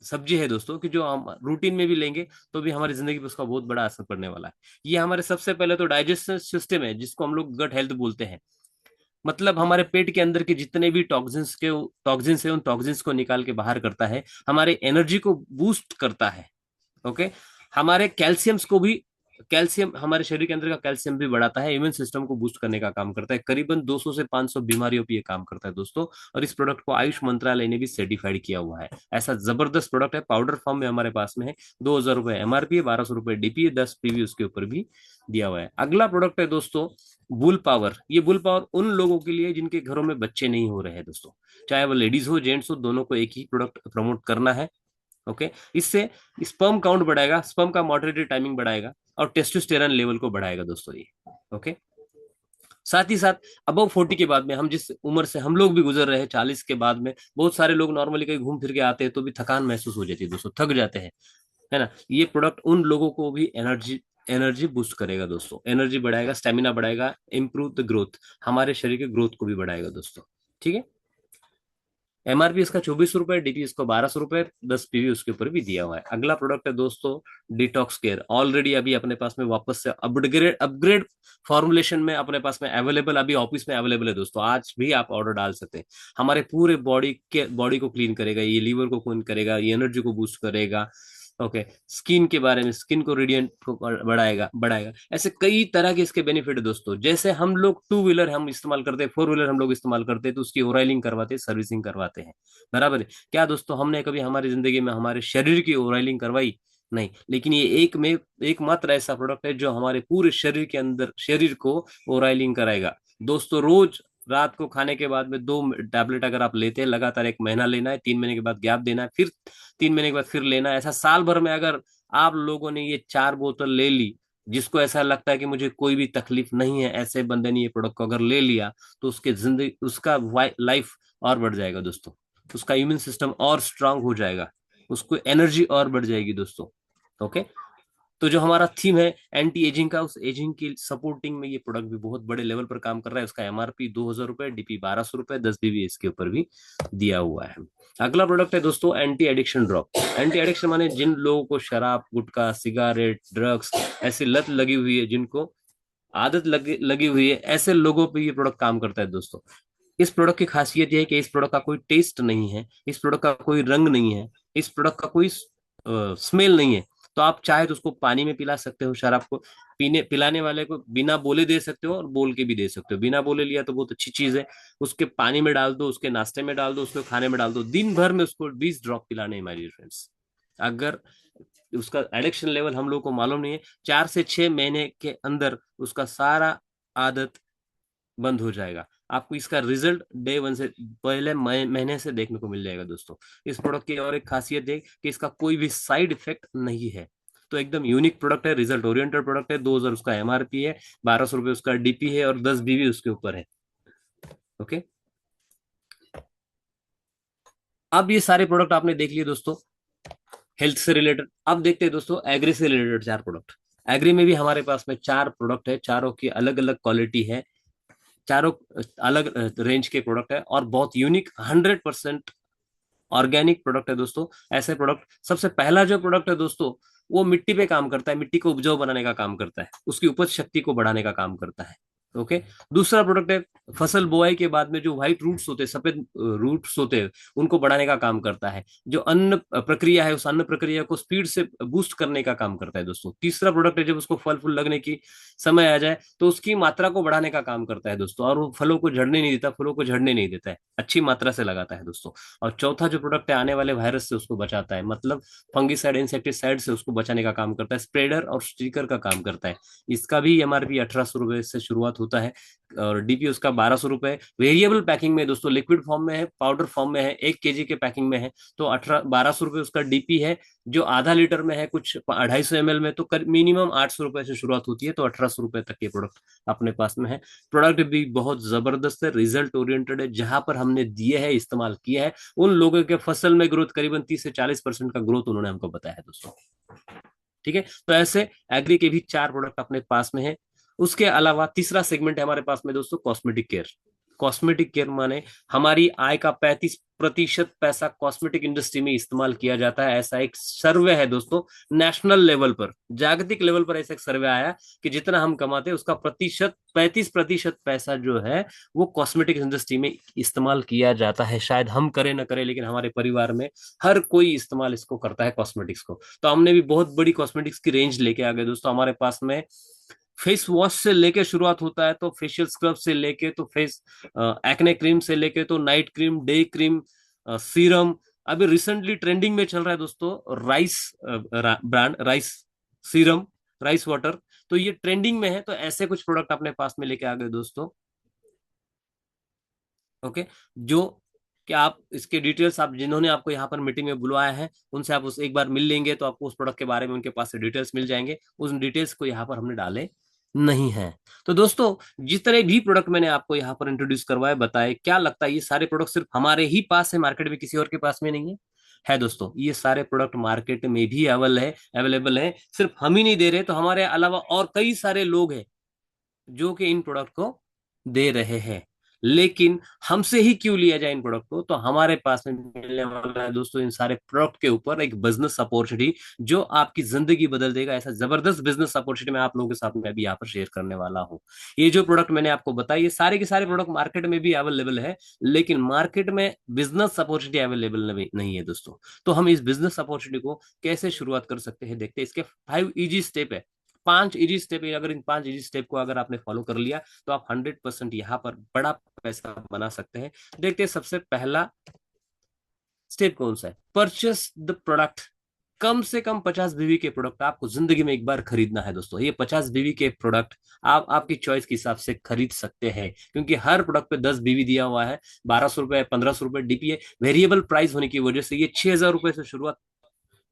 सब्जी है दोस्तों, कि जो हम रूटीन में भी लेंगे तो भी हमारी जिंदगी पे उसका बहुत बड़ा असर पड़ने वाला है। ये हमारे सबसे पहले तो डाइजेस्टिव सिस्टम है जिसको हम लोग गट हेल्थ बोलते हैं। मतलब हमारे पेट के अंदर के जितने भी टॉक्सिन्स है उन टॉक्सिन्स को निकाल के बाहर करता है, हमारे एनर्जी को बूस्ट करता है। ओके, हमारे कैल्शियम्स को भी, कैल्शियम हमारे शरीर के अंदर का कैल्शियम भी बढ़ाता है, इम्यून सिस्टम को बूस्ट करने का काम करता है। करीबन 200 से 500 बीमारियों पे ये काम करता है दोस्तों। और इस प्रोडक्ट को आयुष मंत्रालय ने भी सर्टिफाइड किया हुआ है। ऐसा जबरदस्त प्रोडक्ट है, पाउडर फॉर्म में हमारे पास में है। 2,000 रुपये एमआरपी है, 1,200 रुपये डीपी, 10 पीवी उसके ऊपर भी दिया हुआ है। अगला प्रोडक्ट है दोस्तों बुल पावर। ये बुल पावर उन लोगों के लिए जिनके घरों में बच्चे नहीं हो रहे हैं दोस्तों, चाहे वो लेडीज हो जेंट्स हो, दोनों को एक ही प्रोडक्ट प्रमोट करना है। ओके, इससे स्पर्म काउंट बढ़ाएगा, स्पर्म का मोटिलिटी टाइमिंग बढ़ाएगा और टेस्टोस्टेरॉन लेवल को बढ़ाएगा दोस्तों ये। ओके, साथ ही साथ अबव 40 के बाद में, हम जिस उम्र से हम लोग भी गुजर रहे हैं 40 के बाद में, बहुत सारे लोग नॉर्मली कहीं घूम फिर के आते हैं तो भी थकान महसूस हो जाती है दोस्तों, थक जाते हैं, है ना। ये प्रोडक्ट उन लोगों को भी एनर्जी एनर्जी बूस्ट करेगा दोस्तों, एनर्जी बढ़ाएगा, स्टेमिना बढ़ाएगा, इंप्रूव द ग्रोथ, हमारे शरीर के ग्रोथ को भी बढ़ाएगा दोस्तों। ठीक है, एमआरपी इसका 24 रुपए, डीपी इसको 1,200 रुपए, 10 पीवी उसके ऊपर भी दिया हुआ है। अगला प्रोडक्ट है दोस्तों डिटॉक्स केयर। ऑलरेडी अभी अपने पास में वापस से अपग्रेड अपग्रेड फॉर्मुलेशन में अपने पास में अवेलेबल, अभी ऑफिस में अवेलेबल है दोस्तों। आज भी आप ऑर्डर डाल सकते हैं। हमारे पूरे बॉडी को क्लीन करेगा, ये लीवर को क्लीन करेगा, ये एनर्जी को बूस्ट करेगा। ओके, स्किन के बारे में, स्किन को रेडियंट को बढ़ाएगा बढ़ाएगा। ऐसे कई तरह के इसके बेनिफिट है दोस्तों। जैसे हम लोग टू व्हीलर हम इस्तेमाल करते हैं, फोर व्हीलर हम लोग इस्तेमाल करते हैं तो उसकी ऑयलिंग करवाते हैं, सर्विसिंग करवाते हैं, बराबर है क्या दोस्तों? हमने कभी हमारी जिंदगी में हमारे शरीर की ऑयलिंग करवाई? नहीं। लेकिन ये एकमात्र ऐसा प्रोडक्ट है जो हमारे पूरे शरीर के अंदर शरीर को ऑयलिंग कराएगा दोस्तों। रोज रात को खाने के बाद में 2 टैबलेट अगर आप लेते हैं, लगातार 1 महीना लेना है, 3 महीने के बाद गैप देना है, फिर 3 महीने के बाद फिर लेना है। ऐसा साल भर में अगर आप लोगों ने ये 4 बोतल ले ली, जिसको ऐसा लगता है कि मुझे कोई भी तकलीफ नहीं है, ऐसे बंदे ने ये प्रोडक्ट को अगर ले लिया तो उसके जिंदगी उसका लाइफ और बढ़ जाएगा दोस्तों। उसका इम्यून सिस्टम और स्ट्रांग हो जाएगा, उसको एनर्जी और बढ़ जाएगी दोस्तों। ओके, तो जो हमारा थीम है एंटी एजिंग का, उस एजिंग की सपोर्टिंग में ये प्रोडक्ट भी बहुत बड़े लेवल पर काम कर रहा है। उसका एमआरपी 2,000 रुपये, डीपी 1,200 रुपये, 10 पीवी इसके ऊपर भी दिया हुआ है। अगला प्रोडक्ट है दोस्तों anti addiction drop. Anti addiction माने जिन लोगों को शराब, गुटखा, सिगारेट, ड्रग्स ऐसी लत लगी हुई है, जिनको आदत लगी लगी हुई है, ऐसे लोगों पे ये प्रोडक्ट काम करता है दोस्तों। इस प्रोडक्ट की खासियत ये है कि इस प्रोडक्ट का कोई टेस्ट नहीं है, इस प्रोडक्ट का कोई रंग नहीं है, इस प्रोडक्ट का कोई स्मेल नहीं है। तो आप चाहे तो उसको पानी में पिला सकते हो, शराब को पीने पिलाने वाले को बिना बोले दे सकते हो और बोल के भी दे सकते हो। बिना बोले लिया तो बहुत अच्छी चीज है, उसके पानी में डाल दो, उसके नाश्ते में डाल दो, उसको खाने में डाल दो, दिन भर में उसको 20 ड्रॉप पिलाने हैं माय डियर फ्रेंड्स। अगर उसका एडिक्शन लेवल हम लोग को मालूम नहीं है, 4 से 6 महीने के अंदर उसका सारा आदत बंद हो जाएगा। आपको इसका रिजल्ट डे 1 से पहले महीने से देखने को मिल जाएगा दोस्तों। इस प्रोडक्ट की और एक खासियत है कि इसका कोई भी साइड इफेक्ट नहीं है। तो एकदम यूनिक प्रोडक्ट है, रिजल्ट ओरिएंटेड प्रोडक्ट है। 2000 उसका एमआरपी है, 1200 रुपये उसका डीपी है और 10 बीवी उसके ऊपर है। ओके, अब ये सारे प्रोडक्ट आपने देख लिए दोस्तों हेल्थ से रिलेटेड। अब देखते हैं दोस्तों एग्री से रिलेटेड 4 प्रोडक्ट। एग्री में भी हमारे पास में 4 प्रोडक्ट है, चारों की अलग अलग क्वालिटी है, चारों अलग रेंज के प्रोडक्ट है और बहुत यूनिक 100% ऑर्गेनिक प्रोडक्ट है दोस्तों। ऐसे प्रोडक्ट, सबसे पहला जो प्रोडक्ट है दोस्तों, वो मिट्टी पे काम करता है, मिट्टी को उपजाऊ बनाने का काम करता है, उसकी उपज शक्ति को बढ़ाने का काम करता है। ओके, दूसरा प्रोडक्ट है फसल बुआई के बाद में जो व्हाइट रूट्स होते हैं, सफेद रूट्स होते हैं, उनको बढ़ाने का काम करता है। जो अन्न प्रक्रिया है, उस अन्न प्रक्रिया को स्पीड से बूस्ट करने का काम करता है दोस्तों। तीसरा प्रोडक्ट है जब उसको फल फूल लगने की समय आ जाए तो उसकी मात्रा को बढ़ाने का काम करता है दोस्तों, और वो फलों को झड़ने नहीं देता, फलों को झड़ने नहीं देता है, अच्छी मात्रा से लगाता है दोस्तों। और चौथा जो प्रोडक्ट है आने वाले वायरस से उसको बचाता है, मतलब फंगिसाइड इंसेक्टिसाइड से उसको बचाने का काम करता है, स्प्रेडर और स्टिकर का काम करता है। इसका भी एमआरपी 1800 रुपए से शुरुआत होता है और डीपी उसका 1200 रुपए। वेरिएबल पैकिंग में दोस्तों, लिक्विड फॉर्म में है, पाउडर फॉर्म में है, 1 केजी के पैकिंग में है, तो 1200 रुपये उसका डीपी है। जो आधा लीटर में है, कुछ 250 ml में, तो मिनिमम 800 रुपए से शुरुआत होती है, तो 1800 रुपए तक ये प्रोडक्ट अपने पास में है। प्रोडक्ट भी बहुत जबरदस्त है, रिजल्ट ओरिएंटेड है। जहां पर हमने दिए है, इस्तेमाल किया है, उन लोगों के फसल में ग्रोथ करीबन 30 से 40% का ग्रोथ उन्होंने हमको बताया है दोस्तों। ठीक है, तो ऐसे एग्री के भी 4 प्रोडक्ट अपने पास में है। उसके अलावा तीसरा सेगमेंट है हमारे पास में दोस्तों कॉस्मेटिक केयर। कॉस्मेटिक केयर माने हमारी आय का 35% पैसा कॉस्मेटिक इंडस्ट्री में इस्तेमाल किया जाता है। ऐसा एक सर्वे है दोस्तों, नेशनल लेवल पर, जागतिक लेवल पर ऐसा एक सर्वे आया कि जितना हम कमाते हैं उसका 35% पैसा जो है वो कॉस्मेटिक इंडस्ट्री में इस्तेमाल किया जाता है। शायद हम करें ना करें, लेकिन हमारे परिवार में हर कोई इस्तेमाल इसको करता है, कॉस्मेटिक्स को। तो हमने भी बहुत बड़ी कॉस्मेटिक्स की रेंज लेके आ गए दोस्तों। हमारे पास में फेस वॉश से लेके शुरुआत होता है, तो फेशियल स्क्रब से लेके, तो फेस एक्ने क्रीम से लेके, तो night cream, day cream, serum. अभी रिसेंटली ट्रेंडिंग में चल रहा है दोस्तों rice brand, rice serum, rice water. तो ये ट्रेंडिंग में है, तो ऐसे कुछ प्रोडक्ट अपने पास में लेके आ गए दोस्तों। ओके, जो कि आप इसके डिटेल्स, आप जिन्होंने आपको यहाँ पर मीटिंग में बुलवाया है उनसे आप उस एक बार मिल लेंगे तो आपको उस प्रोडक्ट के बारे में उनके पास से डिटेल्स मिल जाएंगे। उस डिटेल्स को यहाँ पर हमने डाले नहीं है। तो दोस्तों, जितने भी प्रोडक्ट मैंने आपको यहाँ पर इंट्रोड्यूस करवाए, बताए, क्या लगता है ये सारे प्रोडक्ट सिर्फ हमारे ही पास है, मार्केट में किसी और के पास में नहीं है? है दोस्तों, ये सारे प्रोडक्ट मार्केट में भी अवेलेबल है। सिर्फ हम ही नहीं दे रहे, तो हमारे अलावा और कई सारे लोग हैं जो कि इन प्रोडक्ट को दे रहे हैं। लेकिन हमसे ही क्यों लिया जाए इन प्रोडक्ट को? तो हमारे पास में मिलने वाला है दोस्तों इन सारे प्रोडक्ट के ऊपर एक बिजनेस अपॉर्चुनिटी जो आपकी जिंदगी बदल देगा। ऐसा जबरदस्त बिजनेस अपॉर्चुनिटी मैं आप लोगों के साथ में भी यहाँ पर शेयर करने वाला हूँ। ये जो प्रोडक्ट मैंने आपको बताया, ये सारे के सारे प्रोडक्ट मार्केट में भी अवेलेबल है, लेकिन मार्केट में बिजनेस अपॉर्चुनिटी अवेलेबल नहीं है दोस्तों। तो हम इस बिजनेस अपॉर्चुनिटी को कैसे शुरुआत कर सकते हैं, देखते हैं। इसके 5 इजी स्टेप है, 5 इजी स्टेप। अगर इन 5 इजी स्टेप को अगर आपने फॉलो कर लिया तो आप 100% यहाँ पर बड़ा पैसा बना सकते हैं। देखते हैं सबसे पहला स्टेप कौन सा है। Purchase the product. कम से कम 50 बीवी के प्रोडक्ट आपको जिंदगी में एक बार खरीदना है दोस्तों। ये 50 बीवी के प्रोडक्ट आप आपकी चॉइस के हिसाब से खरीद सकते हैं, क्योंकि हर प्रोडक्ट पे 10 बीवी दिया हुआ है। 1200 रुपए, 1500 रुपए डीपी है। वेरिएबल प्राइस होने की वजह से ये 6000 रुपए से शुरुआत,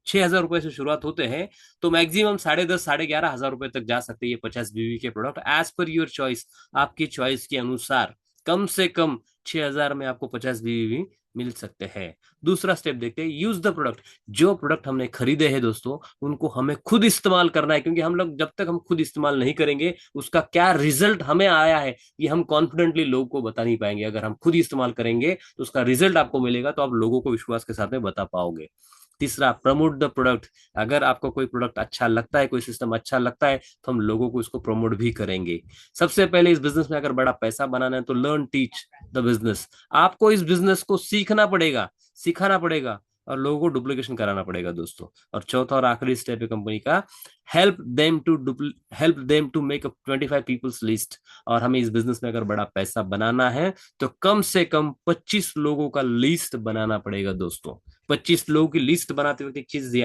6000 रुपए से शुरुआत होते हैं, तो मैक्सिमम 10,500 11,500 रुपए तक जा सकते हैं ये 50 बीवी के product. As per your choice, आपकी चॉइस के अनुसार कम से कम 6,000 में आपको 50 बीवी मिल सकते हैं। दूसरा स्टेप देखते हैं, यूज द प्रोडक्ट। जो प्रोडक्ट हमने खरीदे हैं दोस्तों, उनको हमें खुद इस्तेमाल करना है, क्योंकि हम लोग जब तक हम खुद इस्तेमाल नहीं करेंगे उसका क्या रिजल्ट हमें आया है ये हम कॉन्फिडेंटली लोगों को बता नहीं पाएंगे। अगर हम खुद ही इस्तेमाल करेंगे तो उसका रिजल्ट आपको मिलेगा, तो आप लोगों को विश्वास के साथ में बता पाओगे। तीसरा, प्रमोट द प्रोडक्ट। अगर आपको कोई प्रोडक्ट अच्छा लगता है, कोई सिस्टम अच्छा लगता है, तो हम लोगों को इसको प्रमोट भी करेंगे। सबसे पहले इस बिजनेस में अगर बड़ा पैसा बनाना है तो लर्न टीच द बिजनेस। आपको इस बिजनेस को सीखना पड़ेगा, सिखाना पड़ेगा और लोगों को डुप्लीकेशन कराना पड़ेगा दोस्तों। और चौथा और आखिरी स्टेप है कंपनी का, help them to make a 25 peoples list. और हमें इस बिजनेस में अगर बड़ा पैसा बनाना है तो कम से कम 25 लोगों का लिस्ट बनाना पड़ेगा दोस्तों। 25 लोगों की लिस्ट बनाते वक्त एक चीज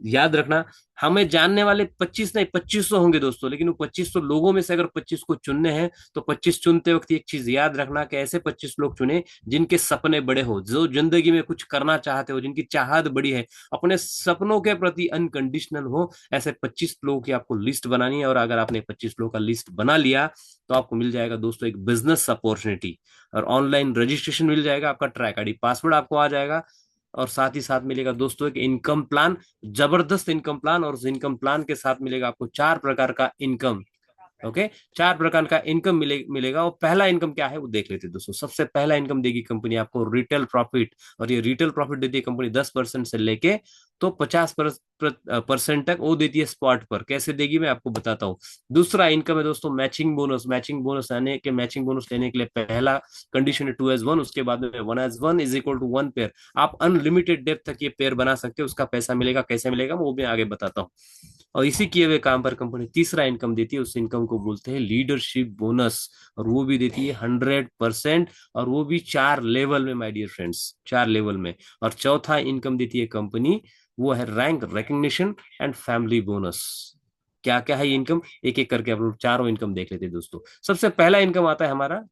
याद रखना, हमें जानने वाले 25 नहीं 2500 होंगे दोस्तों, लेकिन वो 2500 लोगों में से अगर 25 को चुनने हैं तो 25 चुनते वक्त एक चीज याद रखना कि ऐसे 25 लोग चुने जिनके सपने बड़े हो, जो जिंदगी में कुछ करना चाहते हो, जिनकी चाहत बड़ी है, अपने सपनों के प्रति अनकंडीशनल हो। ऐसे 25 लोगों की आपको लिस्ट बनानी है। और अगर आपने 25 लोगों का लिस्ट बना लिया तो आपको मिल जाएगा दोस्तों एक बिजनेस अपॉर्चुनिटी, और ऑनलाइन रजिस्ट्रेशन मिल जाएगा, आपका ट्रैक आईडी पासवर्ड आपको आ जाएगा, और साथ ही साथ मिलेगा दोस्तों एक इनकम प्लान, जबरदस्त इनकम प्लान। और उस इनकम प्लान के साथ मिलेगा आपको 4 प्रकार का इनकम। ओके, 4 प्रकार का इनकम मिलेगा। और पहला इनकम क्या है वो देख लेते हैं दोस्तों। सबसे पहला इनकम देगी कंपनी आपको रिटेल प्रॉफिट, और ये रिटेल प्रॉफिट देती है कंपनी 10% से लेके तो 50% तक वो देती है स्पॉट पर। कैसे देगी मैं आपको बताता हूँ। दूसरा इनकम है दोस्तों मैचिंग बोनस। मैचिंग बोनस यानी कि मैचिंग बोनस लेने के लिए पहला कंडीशन है 2:1, उसके बाद में 1:1 इज इक्वल टू 1 पेयर। आप अनलिमिटेड डेप्थ तक ये पेयर बना सकते हो। उसका पैसा मिलेगा, कैसे मिलेगा वो भी आगे बताता हूँ। और इसी किए हुए काम पर कंपनी तीसरा इनकम देती है, उस इनकम को बोलते हैं लीडरशिप बोनस, और वो भी देती है 100%, और वो भी 4 लेवल में माय डियर फ्रेंड्स, 4 लेवल में। और चौथा इनकम देती है कंपनी, वो है rank recognition and family bonus. क्या क्या है ये इनकम, एक एक करके आप लोग चारों इनकम देख लेते हैं दोस्तों। सबसे पहला इनकम आता है हमारा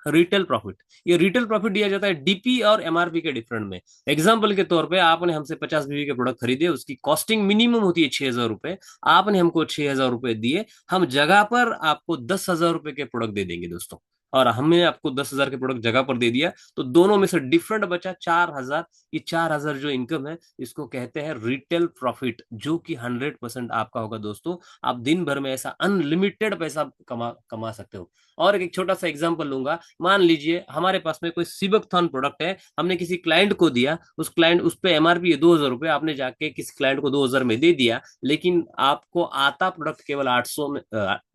रिटेल प्रॉफिट। ये रिटेल प्रॉफिट दिया जाता है डीपी और एमआरपी के डिफरेंट में। एग्जांपल के तौर पे आपने हमसे 50 बीवी के प्रोडक्ट खरीदे, उसकी कॉस्टिंग मिनिमम होती है 6,000 रुपए। आपने हमको 6,000 रुपए दिए, हम जगह पर आपको 10,000 रुपए के प्रोडक्ट दे देंगे दोस्तों। और हमने आपको 10,000 के प्रोडक्ट जगह पर दे दिया, तो दोनों में से डिफरेंट बचा 4,000। ये 4,000 जो इनकम है इसको कहते हैं रिटेल प्रॉफिट, जो कि 100% आपका होगा दोस्तों। आप दिन भर में ऐसा अनलिमिटेड पैसा कमा कमा सकते हो। और एक छोटा सा एग्जांपल लूंगा। मान लीजिए हमारे पास में कोई सिबकथॉर्न प्रोडक्ट है, हमने किसी क्लाइंट को दिया, उस क्लाइंट उस पे एमआरपी है 2,000 रुपए, आपने जाके किसी क्लाइंट को 2,000 में दे दिया, लेकिन आपको आता प्रोडक्ट केवल 800 में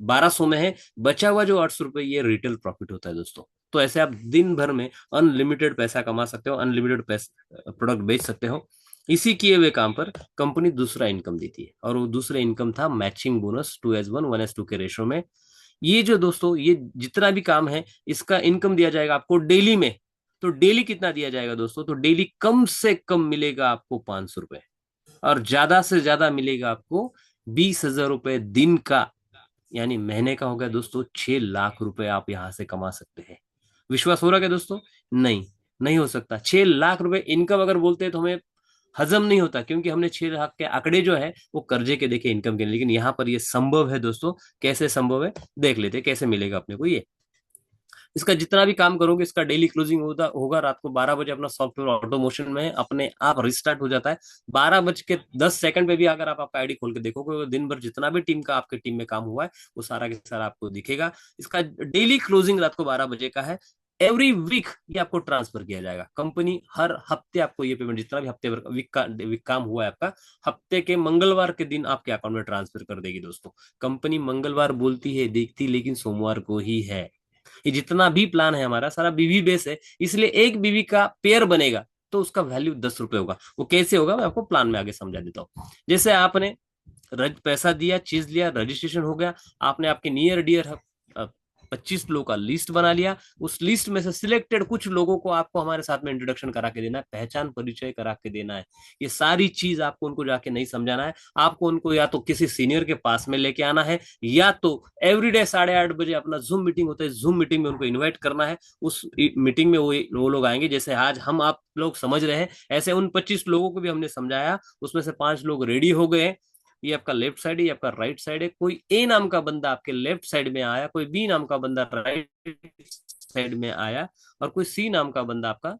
1,200 में है। बचा हुआ जो 800 रुपए ये रिटेल प्रॉफिट होता है दोस्तों। तो ऐसे आप दिन भर में अनलिमिटेड पैसा कमा सकते हो, अनलिमिटेड पैसा प्रोडक्ट बेच सकते हो। इसी किए हुए काम पर कंपनी दूसरा इनकम देती है, और वो दूसरा इनकम था मैचिंग बोनस 2:1 1:2 के रेशो में। ये जो दोस्तों ये जितना भी काम है इसका इनकम दिया जाएगा आपको डेली में। तो डेली कितना दिया जाएगा दोस्तों, तो डेली कम से कम मिलेगा आपको 500 रुपए, और ज्यादा से ज्यादा मिलेगा आपको 20,000 रुपए दिन का। यानी महीने का हो गया दोस्तों 6 लाख रुपए आप यहां से कमा सकते हैं। विश्वास हो रहा है दोस्तों? नहीं, नहीं हो सकता। 6 लाख रुपए इनकम अगर बोलते हैं तो हमें हजम नहीं होता, क्योंकि हमने 6 लाख के आंकड़े जो है वो कर्जे के देखे इनकम के, लेकिन यहाँ पर ये संभव है दोस्तों। कैसे संभव है देख लेते हैं, कैसे मिलेगा अपने को ये। इसका जितना भी काम करोगे इसका डेली क्लोजिंग होगा रात को 12 बजे। अपना सॉफ्टवेयर ऑटोमोशन में अपने आप रिस्टार्ट हो जाता है। 12:10 पे भी अगर आप आपका आईडी खोल के देखोगे, दिन भर जितना भी टीम का आपके टीम में काम हुआ है वो सारा के सारा आपको दिखेगा। इसका डेली क्लोजिंग रात को 12 बजे का है। एवरी वीक ये आपको ट्रांसफर किया जाएगा। कंपनी हर हफ्ते आपको ये पेमेंट, जितना भी हफ्ते भर वीक काम हुआ है आपका, हफ्ते के मंगलवार के दिन आपके अकाउंट में ट्रांसफर कर देगी दोस्तों। कंपनी मंगलवार बोलती है देखती, लेकिन सोमवार को ही है। ये जितना भी प्लान है हमारा सारा बीवी बेस है, इसलिए एक बीवी का पेयर बनेगा तो उसका वैल्यू 10 रुपए होगा। वो कैसे होगा मैं आपको प्लान में आगे समझा देता हूँ। जैसे आपने पैसा दिया, चीज लिया, रजिस्ट्रेशन हो गया, आपने आपके नियर डियर 25 लोगों का लिस्ट बना लिया। उस लिस्ट में से सिलेक्टेड कुछ लोगों को आपको हमारे साथ में इंट्रोडक्शन करा के देना है, पहचान परिचय करा के देना है। ये सारी चीज आपको उनको जाके नहीं समझाना है, आपको उनको या तो किसी सीनियर के पास में लेके आना है, या तो एवरीडे 8:30 बजे अपना जूम मीटिंग होता है, जूम मीटिंग में उनको इन्वाइट करना है। उस मीटिंग में वो लोग आएंगे, जैसे आज हम आप लोग समझ रहे हैं, ऐसे उन 25 लोगों को भी हमने समझाया। उसमें से 5 लोग रेडी हो गए। ये आपका लेफ्ट साइड है, ये आपका राइट साइड है। कोई ए नाम का बंदा आपके लेफ्ट साइड में आया, कोई बी नाम का बंदा राइट साइड में आया, और कोई सी नाम का बंदा आपका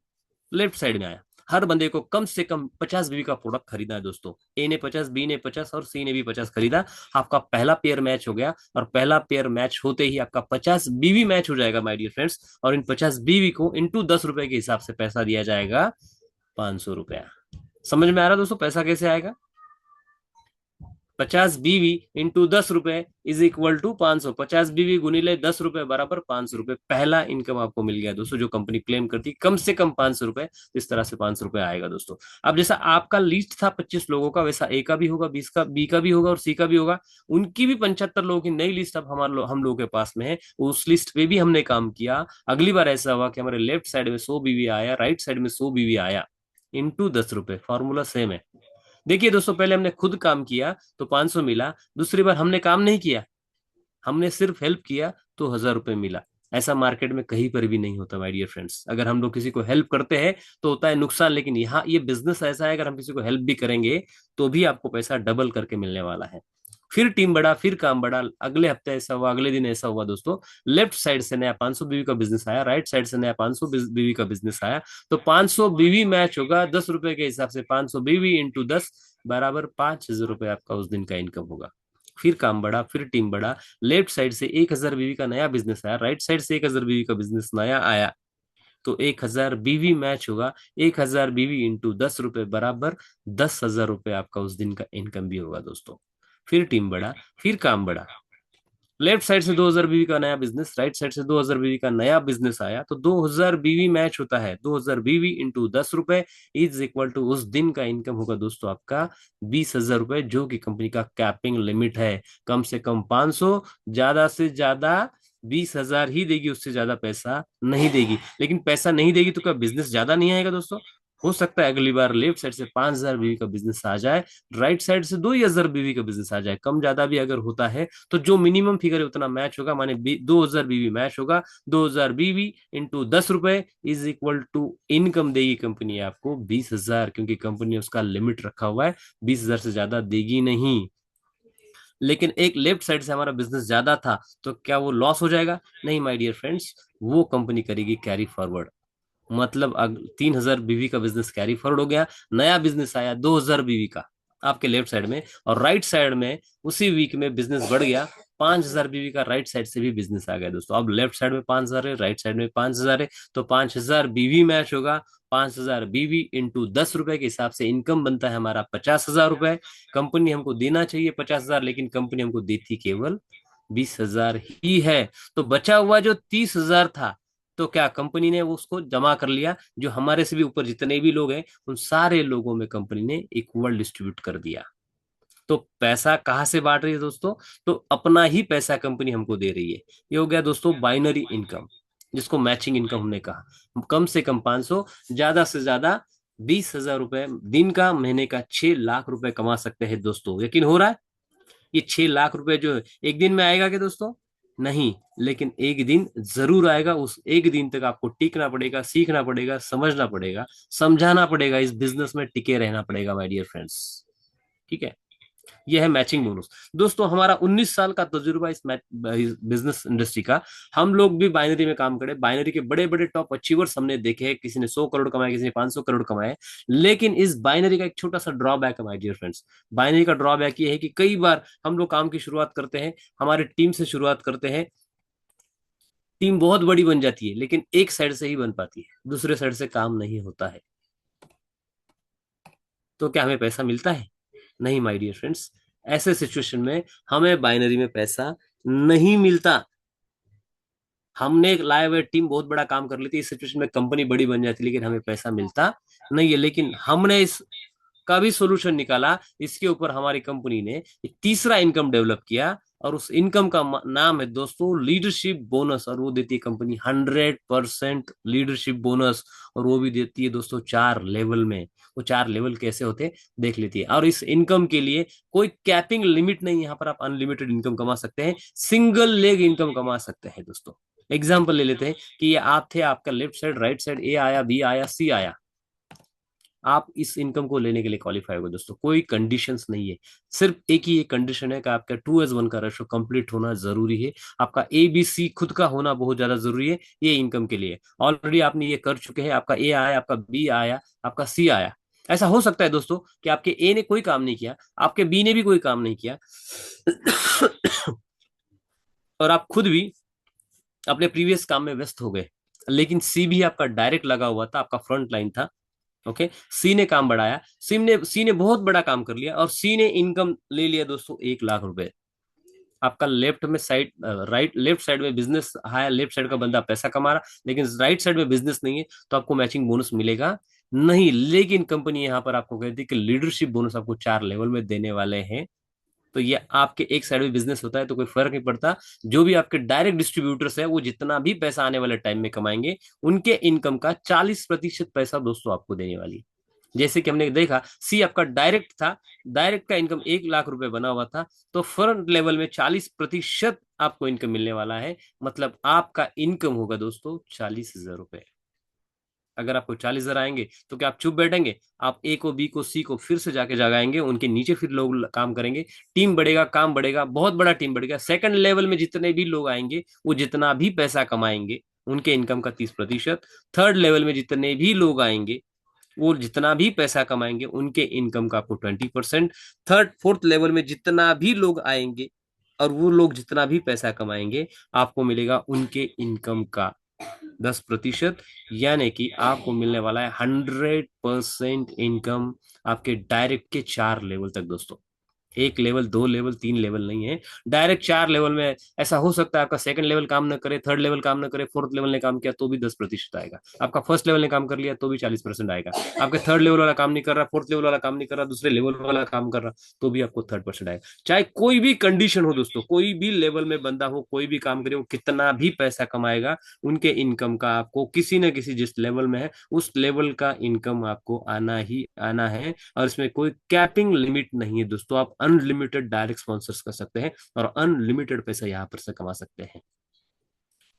लेफ्ट साइड में आया। हर बंदे को कम से कम 50 बीवी का प्रोडक्ट खरीदना है दोस्तों। ए ने 50, बी ने 50 और सी ने भी 50 खरीदा। आपका पहला पेयर मैच हो गया, और पहला पेयर मैच होते ही आपका 50 बीवी मैच हो जाएगा माय डियर फ्रेंड्स। और इन 50 बीवी को इंटू 10 रुपए के हिसाब से पैसा दिया जाएगा 500 रुपया। समझ में आ रहा है दोस्तों पैसा कैसे आएगा? 50 बीवी इंटू 10 रुपए इज इक्वल टू 500। 50 बीवी गुनीले 10 रुपए बराबर 500 रुपए। पहला इनकम आपको मिल गया दोस्तों, जो कंपनी क्लेम करती है कम से कम 500 रुपए। इस तरह से 500 रुपए आएगा दोस्तों। अब जैसा आपका लिस्ट था 25 लोगों का, वैसा ए का भी होगा, 20 का, बी का भी होगा और सी का भी होगा। उनकी भी 75 लोगों की नई लिस्ट अब हम लोगों के पास में है। उस लिस्ट पे भी हमने काम किया। अगली बार ऐसा हुआ कि हमारे लेफ्ट साइड में 100 बीवी आया, राइट साइड में 100 बीवी आया, इंटू 10 रुपए। फॉर्मूला सेम है। देखिए दोस्तों, पहले हमने खुद काम किया तो 500 मिला। दूसरी बार हमने काम नहीं किया, हमने सिर्फ हेल्प किया तो 1000 रुपए मिला। ऐसा मार्केट में कहीं पर भी नहीं होता माय डियर फ्रेंड्स। अगर हम लोग किसी को हेल्प करते हैं तो होता है नुकसान, लेकिन यहाँ ये बिजनेस ऐसा है, अगर हम किसी को हेल्प भी करेंगे तो भी आपको पैसा डबल करके मिलने वाला है। फिर टीम बढ़ा, फिर काम बढ़ा। अगले हफ्ते ऐसा हुआ, अगले दिन ऐसा हुआ दोस्तों, लेफ्ट साइड से नया 500 बीवी का बिजनेस आया, राइट साइड से नया 500 बीवी का बिजनेस आया। तो 500 बीवी मैच होगा 10 रुपए के हिसाब से। 500 बीवी इंटू 10 बराबर 5000 रुपए आपका उस दिन का इनकम होगा। फिर काम बढ़ा, फिर टीम बढ़ा। लेफ्ट साइड से 1000 बीवी का नया बिजनेस आया, राइट साइड से 1000 बीवी का बिजनेस नया आया। तो 1000 बीवी मैच होगा। 1000 बीवी इंटू 10 रुपए बराबर 10,000 रुपए आपका उस दिन का इनकम भी होगा दोस्तों। फिर टीम बढ़ा, फिर काम बढ़ा। लेफ्ट साइड से 2000 बीवी का नया बिजनेस, राइट साइड से 2000 बीवी का नया बिजनेस आया। तो 2000 बीवी मैच होता है। 2000 बीवी इंटू 10 रुपए इज इक्वल टू उस दिन का इनकम होगा दोस्तों आपका 20,000 रुपए, जो कि कंपनी का कैपिंग लिमिट है। कम से कम 500, ज्यादा से ज्यादा 20,000 ही देगी, उससे ज्यादा पैसा नहीं देगी। लेकिन पैसा नहीं देगी तो क्या बिजनेस ज्यादा नहीं आएगा दोस्तों? हो सकता है अगली बार लेफ्ट साइड से 5000 बीवी का बिजनेस आ जाए, राइट साइड से 2000 बीवी का बिजनेस आ जाए। कम ज्यादा भी अगर होता है तो जो मिनिमम फिगर है उतना मैच होगा, माने 2000 बीवी मैच होगा। 2000 बीवी इंटू 10 रुपए इज इक्वल टू इनकम देगी कंपनी आपको 20,000, क्योंकि कंपनी ने उसका लिमिट रखा हुआ है, 20,000 से ज्यादा देगी नहीं। लेकिन एक लेफ्ट साइड से हमारा बिजनेस ज्यादा था तो क्या वो लॉस हो जाएगा? नहीं माय डियर फ्रेंड्स, वो कंपनी करेगी कैरी फॉरवर्ड। मतलब 3000 बीवी का बिजनेस कैरी फॉरवर्ड हो गया। नया बिजनेस आया 2000 बीवी का आपके लेफ्ट साइड में, और राइट साइड में उसी वीक में बिजनेस बढ़ गया 5000 बीवी का। राइट साइड से भी बिजनेस आ गया दोस्तों। अब लेफ्ट साइड में 5000 है, राइट साइड में 5000 है, तो 5000 बीवी मैच होगा। 5000 बीवी इंटू 10 रुपए के हिसाब से इनकम बनता है हमारा 50,000 रुपए। कंपनी हमको देना चाहिए 50,000, लेकिन कंपनी हमको देती केवल 20,000 ही है। तो बचा हुआ जो 30,000 था, तो क्या कंपनी ने उसको जमा कर लिया। जो हमारे से भी ऊपर जितने भी लोग हैं उन सारे लोगों में कंपनी ने इक्वल डिस्ट्रीब्यूट कर दिया। तो पैसा कहाँ से बांट रही है दोस्तों? तो अपना ही पैसा कंपनी हमको दे रही है। ये हो गया दोस्तों बाइनरी इनकम, जिसको मैचिंग इनकम हमने कहा। कम से कम 500, ज्यादा से ज्यादा 20,000 रुपए दिन का, महीने का 6 लाख रुपए कमा सकते हैं दोस्तों। यकीन हो रहा है? ये 6 लाख रुपए जो एक दिन में आएगा क्या दोस्तों? नहीं, लेकिन एक दिन जरूर आएगा। उस एक दिन तक आपको टिकना पड़ेगा, सीखना पड़ेगा, समझना पड़ेगा, समझाना पड़ेगा, इस बिजनेस में टिके रहना पड़ेगा माय डियर फ्रेंड्स। ठीक है, यह है मैचिंग बोनस दोस्तों। हमारा 19 साल का तजुर्बा इस बिजनेस इंडस्ट्री का। हम लोग भी बाइनरी में काम करे, बाइनरी के बड़े बड़े टॉप अचीवर्स हमने देखे हैं। किसी ने 100 करोड़ कमाए, किसी ने 500 करोड़ कमाए। लेकिन इस बाइनरी का एक छोटा सा ड्रॉबैक है माय डियर फ्रेंड्स। बाइनरी का ड्रॉबैक ये है कि कई बार हम लोग काम की शुरुआत करते हैं, हमारे टीम से शुरुआत करते हैं, टीम बहुत बड़ी बन जाती है, लेकिन एक साइड से ही बन पाती है, दूसरे साइड से काम नहीं होता है। तो क्या हमें पैसा मिलता है? नहीं माय डियर फ्रेंड्स। ऐसे सिचुएशन में हमें बाइनरी में पैसा नहीं मिलता। हमने लाए हुए टीम बहुत बड़ा काम कर लेती है, इस सिचुएशन में कंपनी बड़ी बन जाती है, लेकिन हमें पैसा मिलता नहीं है। लेकिन हमने इस का भी सोल्यूशन निकाला। इसके ऊपर हमारी कंपनी ने एक तीसरा इनकम डेवलप किया, और उस इनकम का नाम है दोस्तों लीडरशिप बोनस। और वो देती है कंपनी 100% लीडरशिप बोनस। और वो भी देती है दोस्तों 4 लेवल में। वो 4 लेवल कैसे होते हैं देख लेती है। और इस इनकम के लिए कोई कैपिंग लिमिट नहीं, यहाँ पर आप अनलिमिटेड इनकम कमा सकते हैं, सिंगल लेग इनकम कमा सकते हैं दोस्तों। एग्जाम्पल ले लेते हैं कि ये आप थे, आपका लेफ्ट साइड, राइट साइड, ए आया, बी आया, सी आया। आप इस इनकम को लेने के लिए क्वालिफाई हो दोस्तों। कोई कंडीशंस नहीं है, सिर्फ एक ही एक कंडीशन है कि आपका 2:1 का रेशो कंप्लीट होना जरूरी है। आपका ABC खुद का होना बहुत ज्यादा जरूरी है ये इनकम के लिए। ऑलरेडी आपने ये कर चुके हैं, आपका ए आया, आपका बी आया, आपका सी आया। ऐसा हो सकता है दोस्तों कि आपके ए ने कोई काम नहीं किया, आपके बी ने भी कोई काम नहीं किया और आप खुद भी अपने प्रीवियस काम में व्यस्त हो गए। लेकिन सी भी आपका डायरेक्ट लगा हुआ था, आपका फ्रंट लाइन था, ओके, सी ने काम बढ़ाया, सी ने बहुत बड़ा काम कर लिया और सी ने इनकम ले लिया दोस्तों 1 लाख रुपए। आपका लेफ्ट में साइड राइट लेफ्ट साइड में बिजनेस है, लेफ्ट साइड का बंदा पैसा कमा रहा, लेकिन राइट साइड में बिजनेस नहीं है, तो आपको मैचिंग बोनस मिलेगा नहीं। लेकिन कंपनी यहाँ पर आपको कहती है कि लीडरशिप बोनस आपको 4 लेवल में देने वाले हैं। तो ये आपके एक साइड में बिजनेस होता है तो कोई फर्क नहीं पड़ता। जो भी आपके डायरेक्ट डिस्ट्रीब्यूटर्स है वो जितना भी पैसा आने वाले टाइम में कमाएंगे, उनके इनकम का 40% पैसा दोस्तों आपको देने वाली है। जैसे कि हमने देखा सी आपका डायरेक्ट था, डायरेक्ट का इनकम 1 लाख रुपए बना हुआ था, तो फ्रंट लेवल में 40% आपको इनकम मिलने वाला है। मतलब आपका इनकम होगा दोस्तों 40,000 रुपए। अगर आपको 40,000 आएंगे तो क्या आप चुप बैठेंगे? आप ए को बी को सी को फिर से जाके जगाएंगे, उनके नीचे फिर लोग काम करेंगे, टीम बढ़ेगा, काम बढ़ेगा, बहुत बड़ा टीम बढ़ेगा। सेकंड लेवल में जितने भी लोग आएंगे वो जितना भी पैसा कमाएंगे उनके इनकम का 30%। थर्ड लेवल में जितने भी लोग आएंगे वो जितना भी पैसा कमाएंगे उनके इनकम का आपको 20%। थर्ड फोर्थ लेवल में जितना भी लोग आएंगे और वो लोग जितना भी पैसा कमाएंगे आपको मिलेगा उनके इनकम का 10%। यानी कि आपको मिलने वाला है 100% इनकम आपके डायरेक्ट के 4 लेवल तक दोस्तों। 1 लेवल, 2 लेवल, 3 लेवल नहीं है, डायरेक्ट 4 लेवल में। ऐसा हो सकता है आपका सेकंड लेवल काम न करे, थर्ड लेवल काम न करे, फोर्थ लेवल ने काम किया तो भी 10% आएगा। आपका फर्स्ट लेवल ने काम कर लिया तो भी 40% आएगा। आपके थर्ड लेवल वाला काम नहीं कर रहा, फोर्थ लेवल वाला काम नहीं कर रहा, दूसरे लेवल वाला काम कर रहा, तो भी आपको 30% आएगा। चाहे कोई भी कंडीशन हो दोस्तों, कोई भी लेवल में बंदा हो, कोई भी काम करे, वो कितना भी पैसा कमाएगा उनके इनकम का आपको किसी न किसी जिस लेवल में है उस लेवल का इनकम आपको आना ही आना है। और इसमें कोई कैपिंग लिमिट नहीं है दोस्तों। आप अनलिमिटेड डायरेक्ट स्पॉन्सर्स कर सकते हैं और अनलिमिटेड पैसा यहाँ पर से कमा सकते हैं,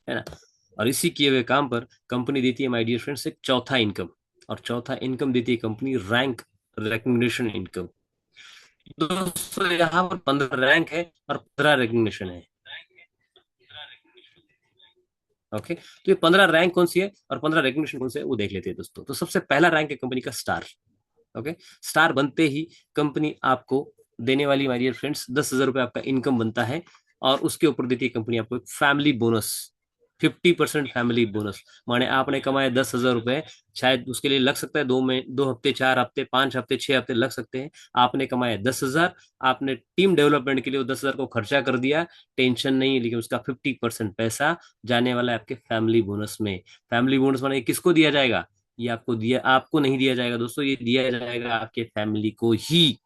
है ना। और इसी किए हुए काम पर कंपनी देती है माय डियर फ्रेंड्स एक चौथा इनकम, और चौथा इनकम देती है कंपनी रैंक रिकग्निशन इनकम। दोस्तों यहाँ पर 15 रैंक है और 15 रिकग्निशन है। ओके, तो ये 15 रैंक कौन सी है और 15 रिकग्निशन कौन से है वो देख लेते हैं दोस्तों। तो सबसे पहला रैंक है कंपनी का स्टार। ओके, स्टार बनते ही कंपनी आपको देने वाली माय डियर फ्रेंड्स 10,000 रुपए आपका इनकम बनता है। और उसके ऊपर देती है कंपनी आपको एक फैमिली बोनस, 50% फैमिली बोनस। माने आपने कमाए 10,000 रुपए, शायद उसके लिए लग सकता है 2 हफ्ते, 4 हफ्ते, 5 हफ्ते, 6 हफ्ते लग सकते हैं। आपने कमाए 10,000, आपने टीम डेवलपमेंट के लिए वो 10,000 को खर्चा कर दिया, टेंशन नहीं, लेकिन उसका 50% पैसा जाने वाला है आपके फैमिली बोनस में। फैमिली बोनस माने किसको दिया जाएगा? ये आपको दिया, आपको नहीं दिया जाएगा दोस्तों, ये दिया जाएगा आपके फैमिली को ही।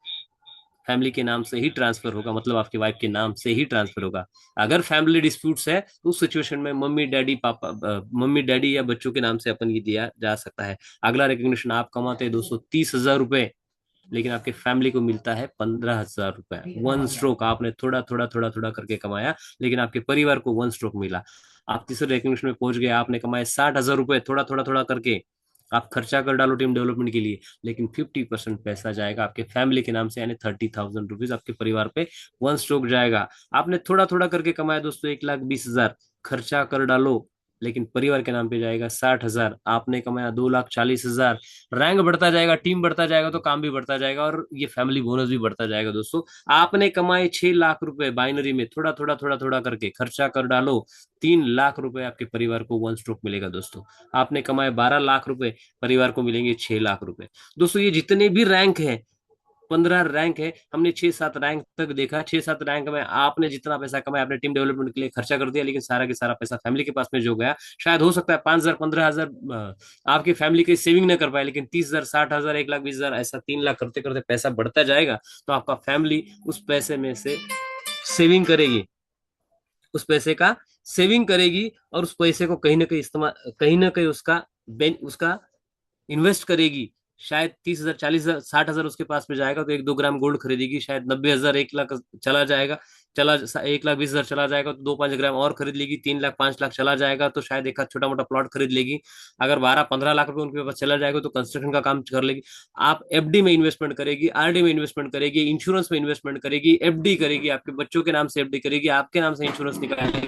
फैमिली के नाम से ही ट्रांसफर होगा, मतलब आपके वाइफ के नाम से ही ट्रांसफर होगा। अगर फैमिली डिस्प्यूट्स है तो उस सिचुएशन में mummy daddy papa mummy daddy या बच्चों के नाम से अपन ये दिया जा सकता है। अगला रिकग्निशन, आप कमाते हैं 230,000 रुपए, लेकिन आपके फैमिली को मिलता है 15,000 रुपए। वन स्ट्रोक, आपने थोड़ा थोड़ा थोड़ा थोड़ा करके कमाया, लेकिन आपके परिवार को वन स्ट्रोक मिला। आप तीसरे रिकग्निशन में पहुंच गए, आपने कमाए 60,000 रुपए, थोड़ा थोड़ा थोड़ा करके आप खर्चा कर डालो टीम डेवलपमेंट के लिए, लेकिन 50% पैसा जाएगा आपके फैमिली के नाम से, यानी 30,000 रुपीज आपके परिवार पे वन स्ट्रोक जाएगा। आपने थोड़ा थोड़ा करके कमाया दोस्तों 1,20,000, खर्चा कर डालो, लेकिन परिवार के नाम पे जाएगा 60,000। आपने कमाया 2,40,000। रैंक बढ़ता जाएगा, टीम बढ़ता जाएगा तो काम भी बढ़ता जाएगा और ये फैमिली बोनस भी बढ़ता जाएगा दोस्तों। आपने कमाए 6 लाख रुपए बाइनरी में, थोड़ा थोड़ा थोड़ा थोड़ा करके खर्चा कर डालो, 3 लाख रुपए आपके परिवार को वन स्ट्रोक मिलेगा दोस्तों। आपने कमाए 12 लाख रुपए, परिवार को मिलेंगे 6 लाख रुपए। दोस्तों ये जितने भी रैंक है, 15 रैंक है, हमने 6-7 रैंक तक देखा। 6-7 रैंक में आपने जितना पैसा कमाया आपने टीम डेवलपमेंट के लिए खर्चा कर दिया, लेकिन सारा के सारा पैसा फैमिली के पास में जो गया, शायद हो सकता है 5,000 15,000 आपकी फैमिली की सेविंग न कर पाए, लेकिन 30,000 60,000 1,20,000 ऐसा 3 लाख करते करते पैसा बढ़ता जाएगा। तो आपका फैमिली उस पैसे में से सेविंग करेगी, उस पैसे का सेविंग करेगी और उस पैसे को कहीं ना कहीं इस्तेमाल, कहीं ना कहीं उसका इन्वेस्ट करेगी। शायद 30,000 40,000 60,000 उसके पास में जाएगा तो 1-2 ग्राम गोल्ड खरीदेगी। शायद 90,000 1 लाख चला जाएगा, चला 1,20,000 चला जाएगा तो 2-5 ग्राम और खरीद लेगी। 3 लाख 5 लाख चला जाएगा तो शायद एक छोटा मोटा प्लॉट खरीद लेगी। अगर 12-15 लाख रुपए उनके पास चला जाएगा तो कंस्ट्रक्शन का काम कर लेगी। आप एफडी में इन्वेस्टमेंट करेगी, आरडी में इन्वेस्टमेंट करेगी, इंश्योरेंस में इन्वेस्टमेंट करेगी, एफडी करेगी, आपके बच्चों के नाम से एफडी करेगी, आपके नाम से इंश्योरेंस निकालेगी,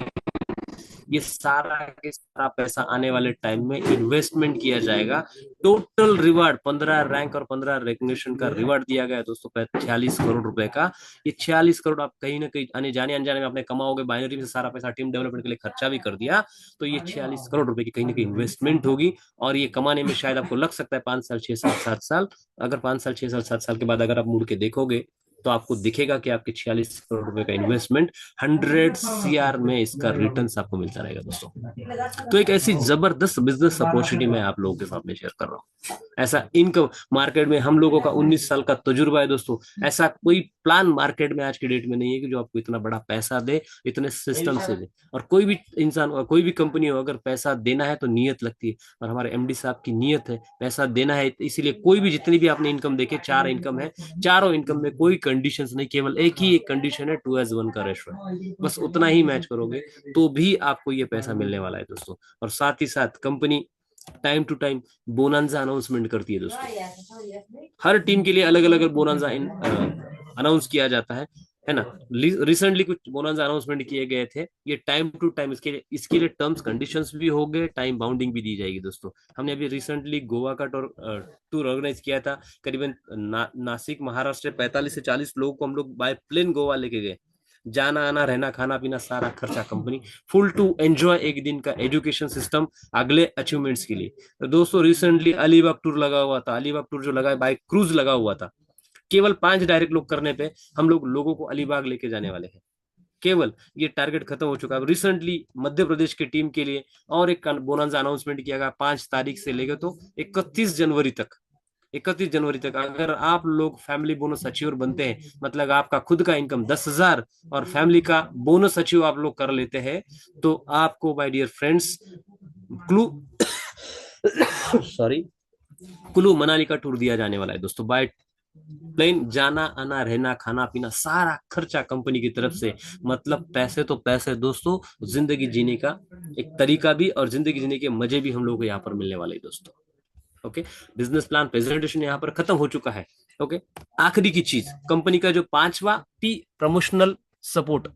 ये सारा के सारा पैसा आने वाले टाइम में इन्वेस्टमेंट किया जाएगा। टोटल रिवार्ड 15 रैंक और 15 रिकग्निशन का रिवार्ड दिया गया है दोस्तों, 46 करोड़ रुपए का। ये 46 करोड़ आप कहीं ना कहीं आने जाने अनजाने में अपने कमाओगे, बाइनरी में से सारा पैसा टीम डेवलपमेंट के लिए खर्चा भी कर दिया, तो ये 46 करोड़ रुपए की कहीं ना कहीं इन्वेस्टमेंट होगी। और ये कमाने में शायद आपको लग सकता है 5 साल, 6 साल, 7 साल। अगर 5 साल, 6 साल, 7 साल के बाद अगर आप मुड़ के देखोगे तो आपको दिखेगा कि आपके 46 करोड़ रुपए का इन्वेस्टमेंट 100 CR में इसका रिटर्न आपको मिलता रहेगा दोस्तों। तो एक ऐसी जबरदस्त बिजनेस अपॉर्चुनिटी मैं आप लोगों के सामने शेयर कर रहा हूँ। ऐसा इनकम मार्केट में हम लोगों का 19 साल का तजुर्बा है दोस्तों। ऐसा कोई प्लान मार्केट में आज की डेट में नहीं है कि जो आपको इतना बड़ा पैसा दे, इतने सिस्टम से दे। और कोई भी इंसान और कोई भी कंपनी हो, अगर पैसा देना है तो नियत लगती है, और हमारे एमडी साहब की नियत है पैसा देना है। इसीलिए कोई भी जितनी भी आपने इनकम देखे, 4 इनकम है, चारों इनकम में कोई कंडीशंस नहीं, केवल एक ही एक कंडीशन है, 2:1 का रेशो। बस उतना ही मैच करोगे तो भी आपको ये पैसा मिलने वाला है दोस्तों। और साथ ही साथ company time to time bonanza announcement करती है दोस्तों। हर टीम के लिए अलग अलग बोनांजा अनाउंस किया जाता है ना। रिसेंटली कुछ बोनांजा अनाउंसमेंट किए गए थे, ये टाइम टू टाइम इसके लिए टर्म्स कंडीशंस भी हो गए, टाइम बाउंडिंग भी दी जाएगी दोस्तों। हमने अभी रिसेंटली गोवा का टूर ऑर्गेनाइज किया था। करीबन नासिक महाराष्ट्र से 45 से 40 लोगों को हम लोग बाय प्लेन गोवा लेके गए। जाना आना रहना खाना पीना सारा खर्चा कंपनी, फुल टू एंजॉय एक दिन का एजुकेशन सिस्टम अगले अचीवमेंट्स के लिए। तो दोस्तों रिसेंटली अलीबाग टूर लगा हुआ था, अलीबाग टूर जो लगा है बाय क्रूज लगा हुआ था। केवल 5 डायरेक्ट लोग करने पे हम लोग लोगों को अलीबाग लेके जाने वाले हैं। केवल ये टारगेट खत्म हो चुका है। रिसेंटली मध्य प्रदेश की टीम के लिए और एक बोनस अनाउंसमेंट किया गया 5 तारीख से लेकर तो 31 जनवरी तक अगर आप लोग फैमिली बोनस अचीवर बनते हैं, मतलब आपका खुद का इनकम 10,000 और फैमिली का बोनस अचीव आप लोग कर लेते हैं, तो आपको my dear friends clue sorry Kullu Manali का टूर दिया जाने वाला है दोस्तों। बाय प्लेन जाना आना रहना खाना पीना सारा खर्चा कंपनी की तरफ से। मतलब पैसे तो पैसे दोस्तों, जिंदगी जीने का एक तरीका भी और जिंदगी जीने के मजे भी हम लोगों को यहाँ पर मिलने वाले हैं दोस्तों। ओके, बिजनेस प्लान प्रेजेंटेशन यहाँ पर खत्म हो चुका है। ओके, आखिरी की चीज, कंपनी का जो 5वां P promotional support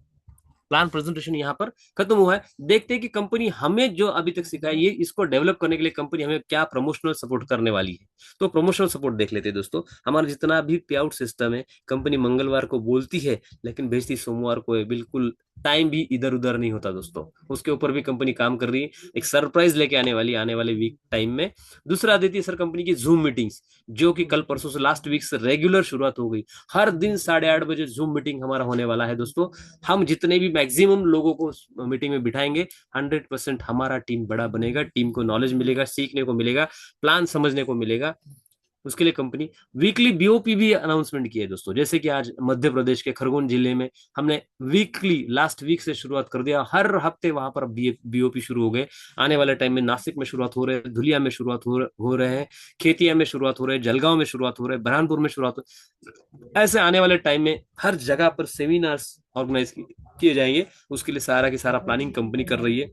plan presentation यहाँ पर खत्म हुआ है। देखते हैं कि कंपनी हमें जो अभी तक सिखाया ये इसको डेवलप करने के लिए कंपनी हमें क्या प्रमोशनल सपोर्ट करने वाली है। तो प्रमोशनल सपोर्ट देख लेते हैं दोस्तों। हमारा जितना भी पे आउट सिस्टम है, कंपनी मंगलवार को बोलती है लेकिन भेजती सोमवार को है। बिल्कुल टाइम भी इधर उधर नहीं होता दोस्तों, उसके ऊपर भी कंपनी काम कर रही है। एक सरप्राइज लेके आने वाली आने वाले वीक टाइम में। दूसरा देती है सर कंपनी की जूम मीटिंग्स, जो कि कल परसों से लास्ट वीक से रेगुलर शुरुआत हो गई। हर दिन 8:30 बजे जूम मीटिंग हमारा होने वाला है दोस्तों। हम जितने भी मैक्सिमम लोगों को मीटिंग में बिठाएंगे, 100% हमारा टीम बड़ा बनेगा, टीम को नॉलेज मिलेगा, सीखने को मिलेगा, प्लान समझने को मिलेगा। उसके लिए कंपनी वीकली बीओपी भी अनाउंसमेंट की है दोस्तों। जैसे कि आज मध्य प्रदेश के खरगोन जिले में हमने वीकली लास्ट वीक से शुरुआत कर दिया, हर हफ्ते वहां पर बीओपी शुरू हो गए। आने वाले टाइम में नासिक में शुरुआत हो रहे हैं, धुलिया में शुरुआत हो रहे हैं, खेतिया में शुरुआत हो रहे हैं, जलगांव में शुरुआत हो रहे हैं, बरहानपुर में शुरुआत हो। ऐसे आने वाले टाइम में हर जगह पर सेमिनार्स ऑर्गेनाइज किए जाएंगे। उसके लिए सारा की सारा प्लानिंग कंपनी कर रही है।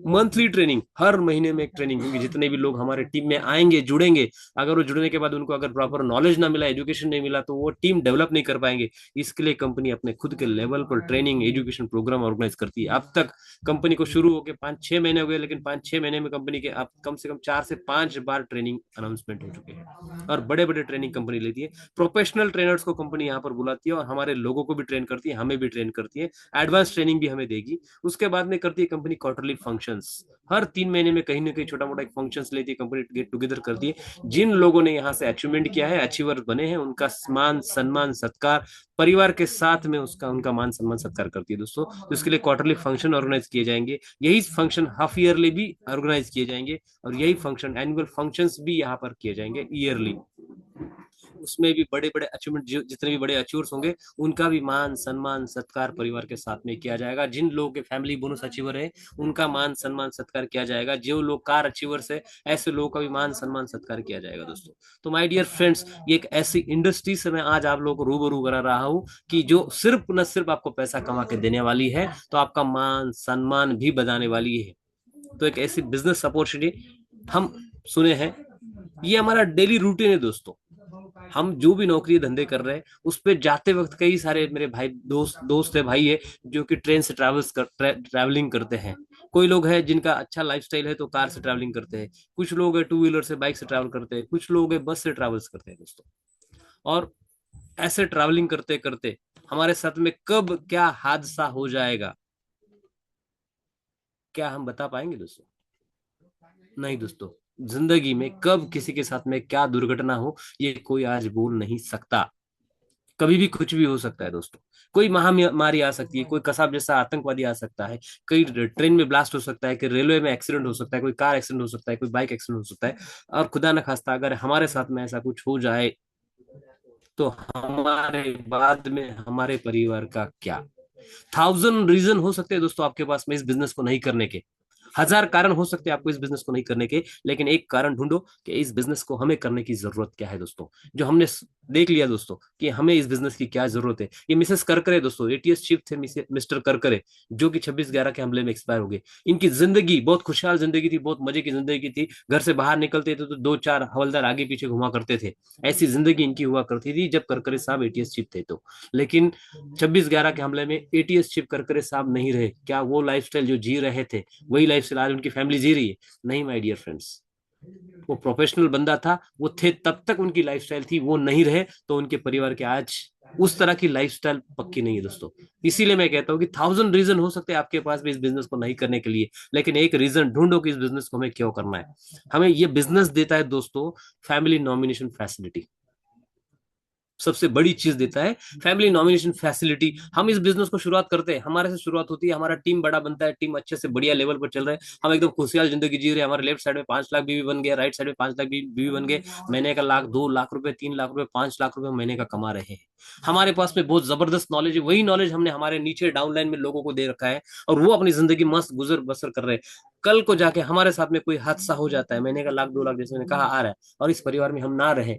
मंथली ट्रेनिंग, हर महीने में एक ट्रेनिंग होगी। जितने भी लोग हमारे टीम में आएंगे, जुड़ेंगे, अगर वो जुड़ने के बाद उनको अगर प्रॉपर नॉलेज ना मिला, एजुकेशन नहीं मिला, तो वो टीम डेवलप नहीं कर पाएंगे। इसके लिए कंपनी अपने खुद के लेवल पर ट्रेनिंग एजुकेशन प्रोग्राम ऑर्गेनाइज करती है। अब तक कंपनी को शुरू होकर 5-6 महीने हो गए, लेकिन 5-6 महीने में कंपनी के अब कम से कम 4 से 5 बार ट्रेनिंग अनाउंसमेंट हो चुके हैं। और बड़े बड़े ट्रेनिंग कंपनी लेती है। प्रोफेशनल ट्रेनर्स को कंपनी यहाँ पर बुलाती है और हमारे लोगों को भी ट्रेन करती है, हमें भी ट्रेन करती है, एडवांस ट्रेनिंग भी हमें देगी। उसके बाद में करती है कंपनी क्वार्टरली फंक्शंस। हर 3 महीने में कहीं ना कहीं छोटा मोटा एक फंक्शंस लेती है कंपनी, गेट टुगेदर करती है। जिन लोगों ने यहाँ से अचीवमेंट किया है, अचीवर बने हैं, उनका मान सम्मान सत्कार परिवार के साथ में उनका मान सम्मान सत्कार करती है दोस्तों। तो इसके लिए क्वार्टरली फंक्शन ऑर्गेनाइज किए जाएंगे, यही फंक्शन हाफ ईयरली भी ऑर्गेनाइज किए जाएंगे, और यही फंक्शन एनुअल फंक्शंस भी यहाँ पर किए जाएंगे ईयरली। उसमें भी बड़े बड़े अचीवमेंट, जितने भी बड़े अचीवर्स होंगे, उनका भी मान सम्मान सत्कार परिवार के साथ में किया जाएगा। जिन लोगों के फैमिली बोनस अचीवर है, उनका मान सम्मान सत्कार किया जाएगा। जो लोग कार अचीवर्स है, ऐसे लोगों का भी मान सम्मान सत्कार किया जाएगा दोस्तों। तो माय डियर फ्रेंड्स, ये एक ऐसी इंडस्ट्री से मैं आज आप लोगों को रूबरू करा रहा हूँ कि जो सिर्फ न सिर्फ आपको पैसा कमा के देने वाली है, तो आपका मान सम्मान भी बढ़ाने वाली है। तो एक ऐसी बिजनेस अपॉर्चुनिटी हम सुने हैं, ये हमारा डेली रूटीन है दोस्तों। हम जो भी नौकरी धंधे कर रहे हैं, उस पे जाते वक्त कई सारे मेरे भाई दोस्त है, भाई है, जो कि ट्रेन से ट्रैवलिंग करते हैं। कोई लोग हैं जिनका अच्छा लाइफस्टाइल है तो कार से ट्रैवलिंग करते हैं, कुछ लोग है टू व्हीलर से बाइक से ट्रैवल करते हैं, कुछ लोग है बस से ट्रैवल्स करते हैं दोस्तों। और ऐसे ट्रैवलिंग करते करते हमारे साथ में कब क्या हादसा हो जाएगा, क्या हम बता पाएंगे दोस्तों? नहीं दोस्तों, जिंदगी में कब किसी के साथ में क्या दुर्घटना हो ये कोई आज बोल नहीं सकता। कभी भी कुछ भी हो सकता है दोस्तों। कोई महामारी आ सकती है, कोई कसाब जैसा आतंकवादी आ सकता है, कई ट्रेन में ब्लास्ट हो सकता है, कि रेलवे में एक्सीडेंट हो सकता है, कोई कार एक्सीडेंट हो सकता है, कोई बाइक एक्सीडेंट हो सकता है। और खुदा न खास्ता अगर हमारे साथ में ऐसा कुछ हो जाए तो हमारे बाद में हमारे परिवार का क्या? 1000 रीजन हो सकते हैं दोस्तों आपके पास में इस बिजनेस को नहीं करने के। 1000 कारण हो सकते हैं आपको इस बिजनेस को नहीं करने के, लेकिन एक कारण ढूंढो कि इस बिजनेस को हमें करने की जरूरत क्या है दोस्तों। जो हमने देख लिया दोस्तों कि हमें इस बिजनेस की क्या जरूरत है। ये मिसेस करकरे दोस्तों, एटीएस चीफ थे मिस्टर करकरे, जो कि 26/11 के हमले में एक्सपायर हो गए। इनकी जिंदगी बहुत खुशहाल जिंदगी थी, बहुत मजे की जिंदगी थी। घर से बाहर निकलते थे तो 2-4 हवलदार आगे पीछे घुमा करते थे। ऐसी जिंदगी इनकी हुआ करती थी जब करकरे साहब एटीएस चीफ थे तो। लेकिन 26/11 के हमले में एटीएस चीफ करकरे साहब नहीं रहे। क्या वो लाइफस्टाइल जो जी रहे थे वही लाइफस्टाइल आज उनकी फैमिली जी रही है? नहीं माय डियर फ्रेंड्स। वो प्रोफेशनल बंदा था, वो थे तब तक उनकी लाइफस्टाइल थी, वो नहीं रहे तो उनके परिवार के आज उस तरह की लाइफस्टाइल पक्की नहीं है दोस्तों। इसीलिए मैं कहता हूँ कि 1000 रीजन हो सकते हैं आपके पास भी इस बिजनेस को नहीं करने के लिए, लेकिन एक रीजन ढूंढो कि इस बिजनेस को हमें क्यों करना है। हमें ये बिजनेस देता है दोस्तों फैमिली नॉमिनेशन फैसिलिटी। सबसे बड़ी चीज देता है फैमिली नॉमिनेशन फैसिलिटी। हम इस बिजनेस को शुरुआत करते हैं, हमारे से शुरुआत होती है, हमारा टीम बड़ा बनता है, टीम अच्छे से बढ़िया लेवल पर चल रहा है, हम एकदम खुशहाल जिंदगी जी रहे हैं। हमारे लेफ्ट साइड में 5 लाख बीवी बन गया, राइट साइड में 5 लाख बीवी बन गए। महीने का लाख, 2 लाख रुपए, 3 लाख रुपए, 5 लाख रुपए महीने का कमा रहे हैं। हमारे पास में बहुत जबरदस्त नॉलेज है, वही नॉलेज हमने हमारे नीचे डाउनलाइन में लोगों को दे रखा है, और वो अपनी जिंदगी मस्त गुजर बसर कर रहे हैं। कल को जाके हमारे साथ में कोई हादसा हो जाता है, महीने का लाख 2 लाख जैसे मैंने कहा आ रहा है, और इस परिवार में हम ना रहे,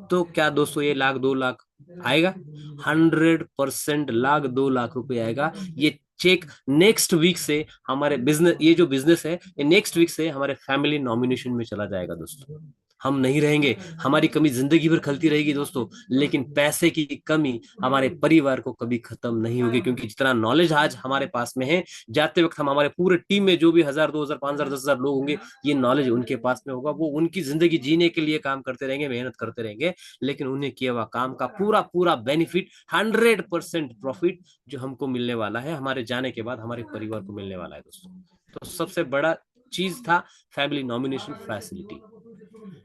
तो क्या दोस्तों ये लाख 2 लाख आएगा? 100% लाख 2 लाख रुपए आएगा। ये चेक नेक्स्ट वीक से हमारे बिजनेस, ये जो बिजनेस है ये नेक्स्ट वीक से हमारे फैमिली नॉमिनेशन में चला जाएगा दोस्तों। हम नहीं रहेंगे, हमारी कमी जिंदगी भर खलती रहेगी दोस्तों, लेकिन पैसे की कमी हमारे परिवार को कभी खत्म नहीं होगी, क्योंकि जितना नॉलेज आज हमारे पास में है, जाते वक्त हम हमारे पूरे टीम में जो भी 1000, 2000, 5000, 10,000 लोग होंगे, ये नॉलेज उनके पास में होगा। वो उनकी जिंदगी जीने के लिए काम करते रहेंगे, मेहनत करते रहेंगे, लेकिन उन्हें किया हुआ काम का पूरा पूरा बेनिफिट, 100% प्रॉफिट जो हमको मिलने वाला है हमारे जाने के बाद हमारे परिवार को मिलने वाला है दोस्तों। तो सबसे बड़ा चीज था फैमिली नॉमिनेशन फैसिलिटी।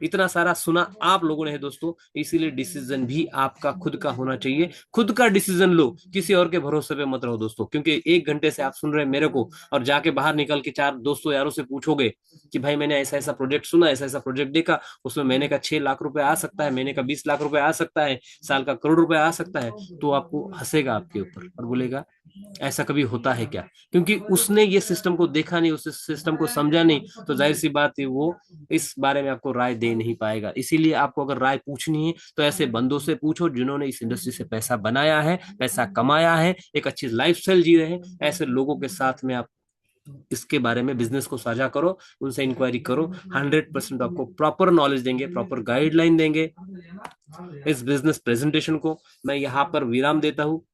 इतना सारा सुना आप लोगों ने है दोस्तों, इसीलिए डिसीजन भी आपका खुद का होना चाहिए। खुद का डिसीजन लो, किसी और के भरोसे पे मत रहो दोस्तों। क्योंकि 1 घंटे से आप सुन रहे हैं मेरे को, और जाके बाहर निकल के 4 दोस्तों यारों से पूछोगे कि भाई मैंने ऐसा ऐसा प्रोजेक्ट सुना, ऐसा ऐसा प्रोजेक्ट देखा, उसमें महीने का 6 लाख रुपए आ सकता है, महीने का 20 लाख रुपए आ सकता है, साल का करोड़ रुपए आ सकता है, तो आपको हंसेगा आपके ऊपर और बोलेगा ऐसा कभी होता है क्या? क्योंकि उसने ये सिस्टम को देखा नहीं, उस सिस्टम को समझा नहीं, तो जाहिर सी बात है वो इस बारे में आपको राय दे नहीं पाएगा। इसीलिए आपको अगर राय पूछनी है तो ऐसे बंदों से पूछो जिन्होंने इस इंडस्ट्री से पैसा बनाया है, पैसा कमाया है, एक अच्छी लाइफस्टाइल जी रहे हैं। ऐसे लोगों के साथ में आप इसके बारे में बिजनेस को साझा करो, उनसे इंक्वायरी करो। 100% आपको प्रॉपर नॉलेज देंगे, प्रॉपर गाइडलाइन देंगे। इस बिजनेस प्रेजेंटेशन को मैं यहाँ पर विराम देता हूँ।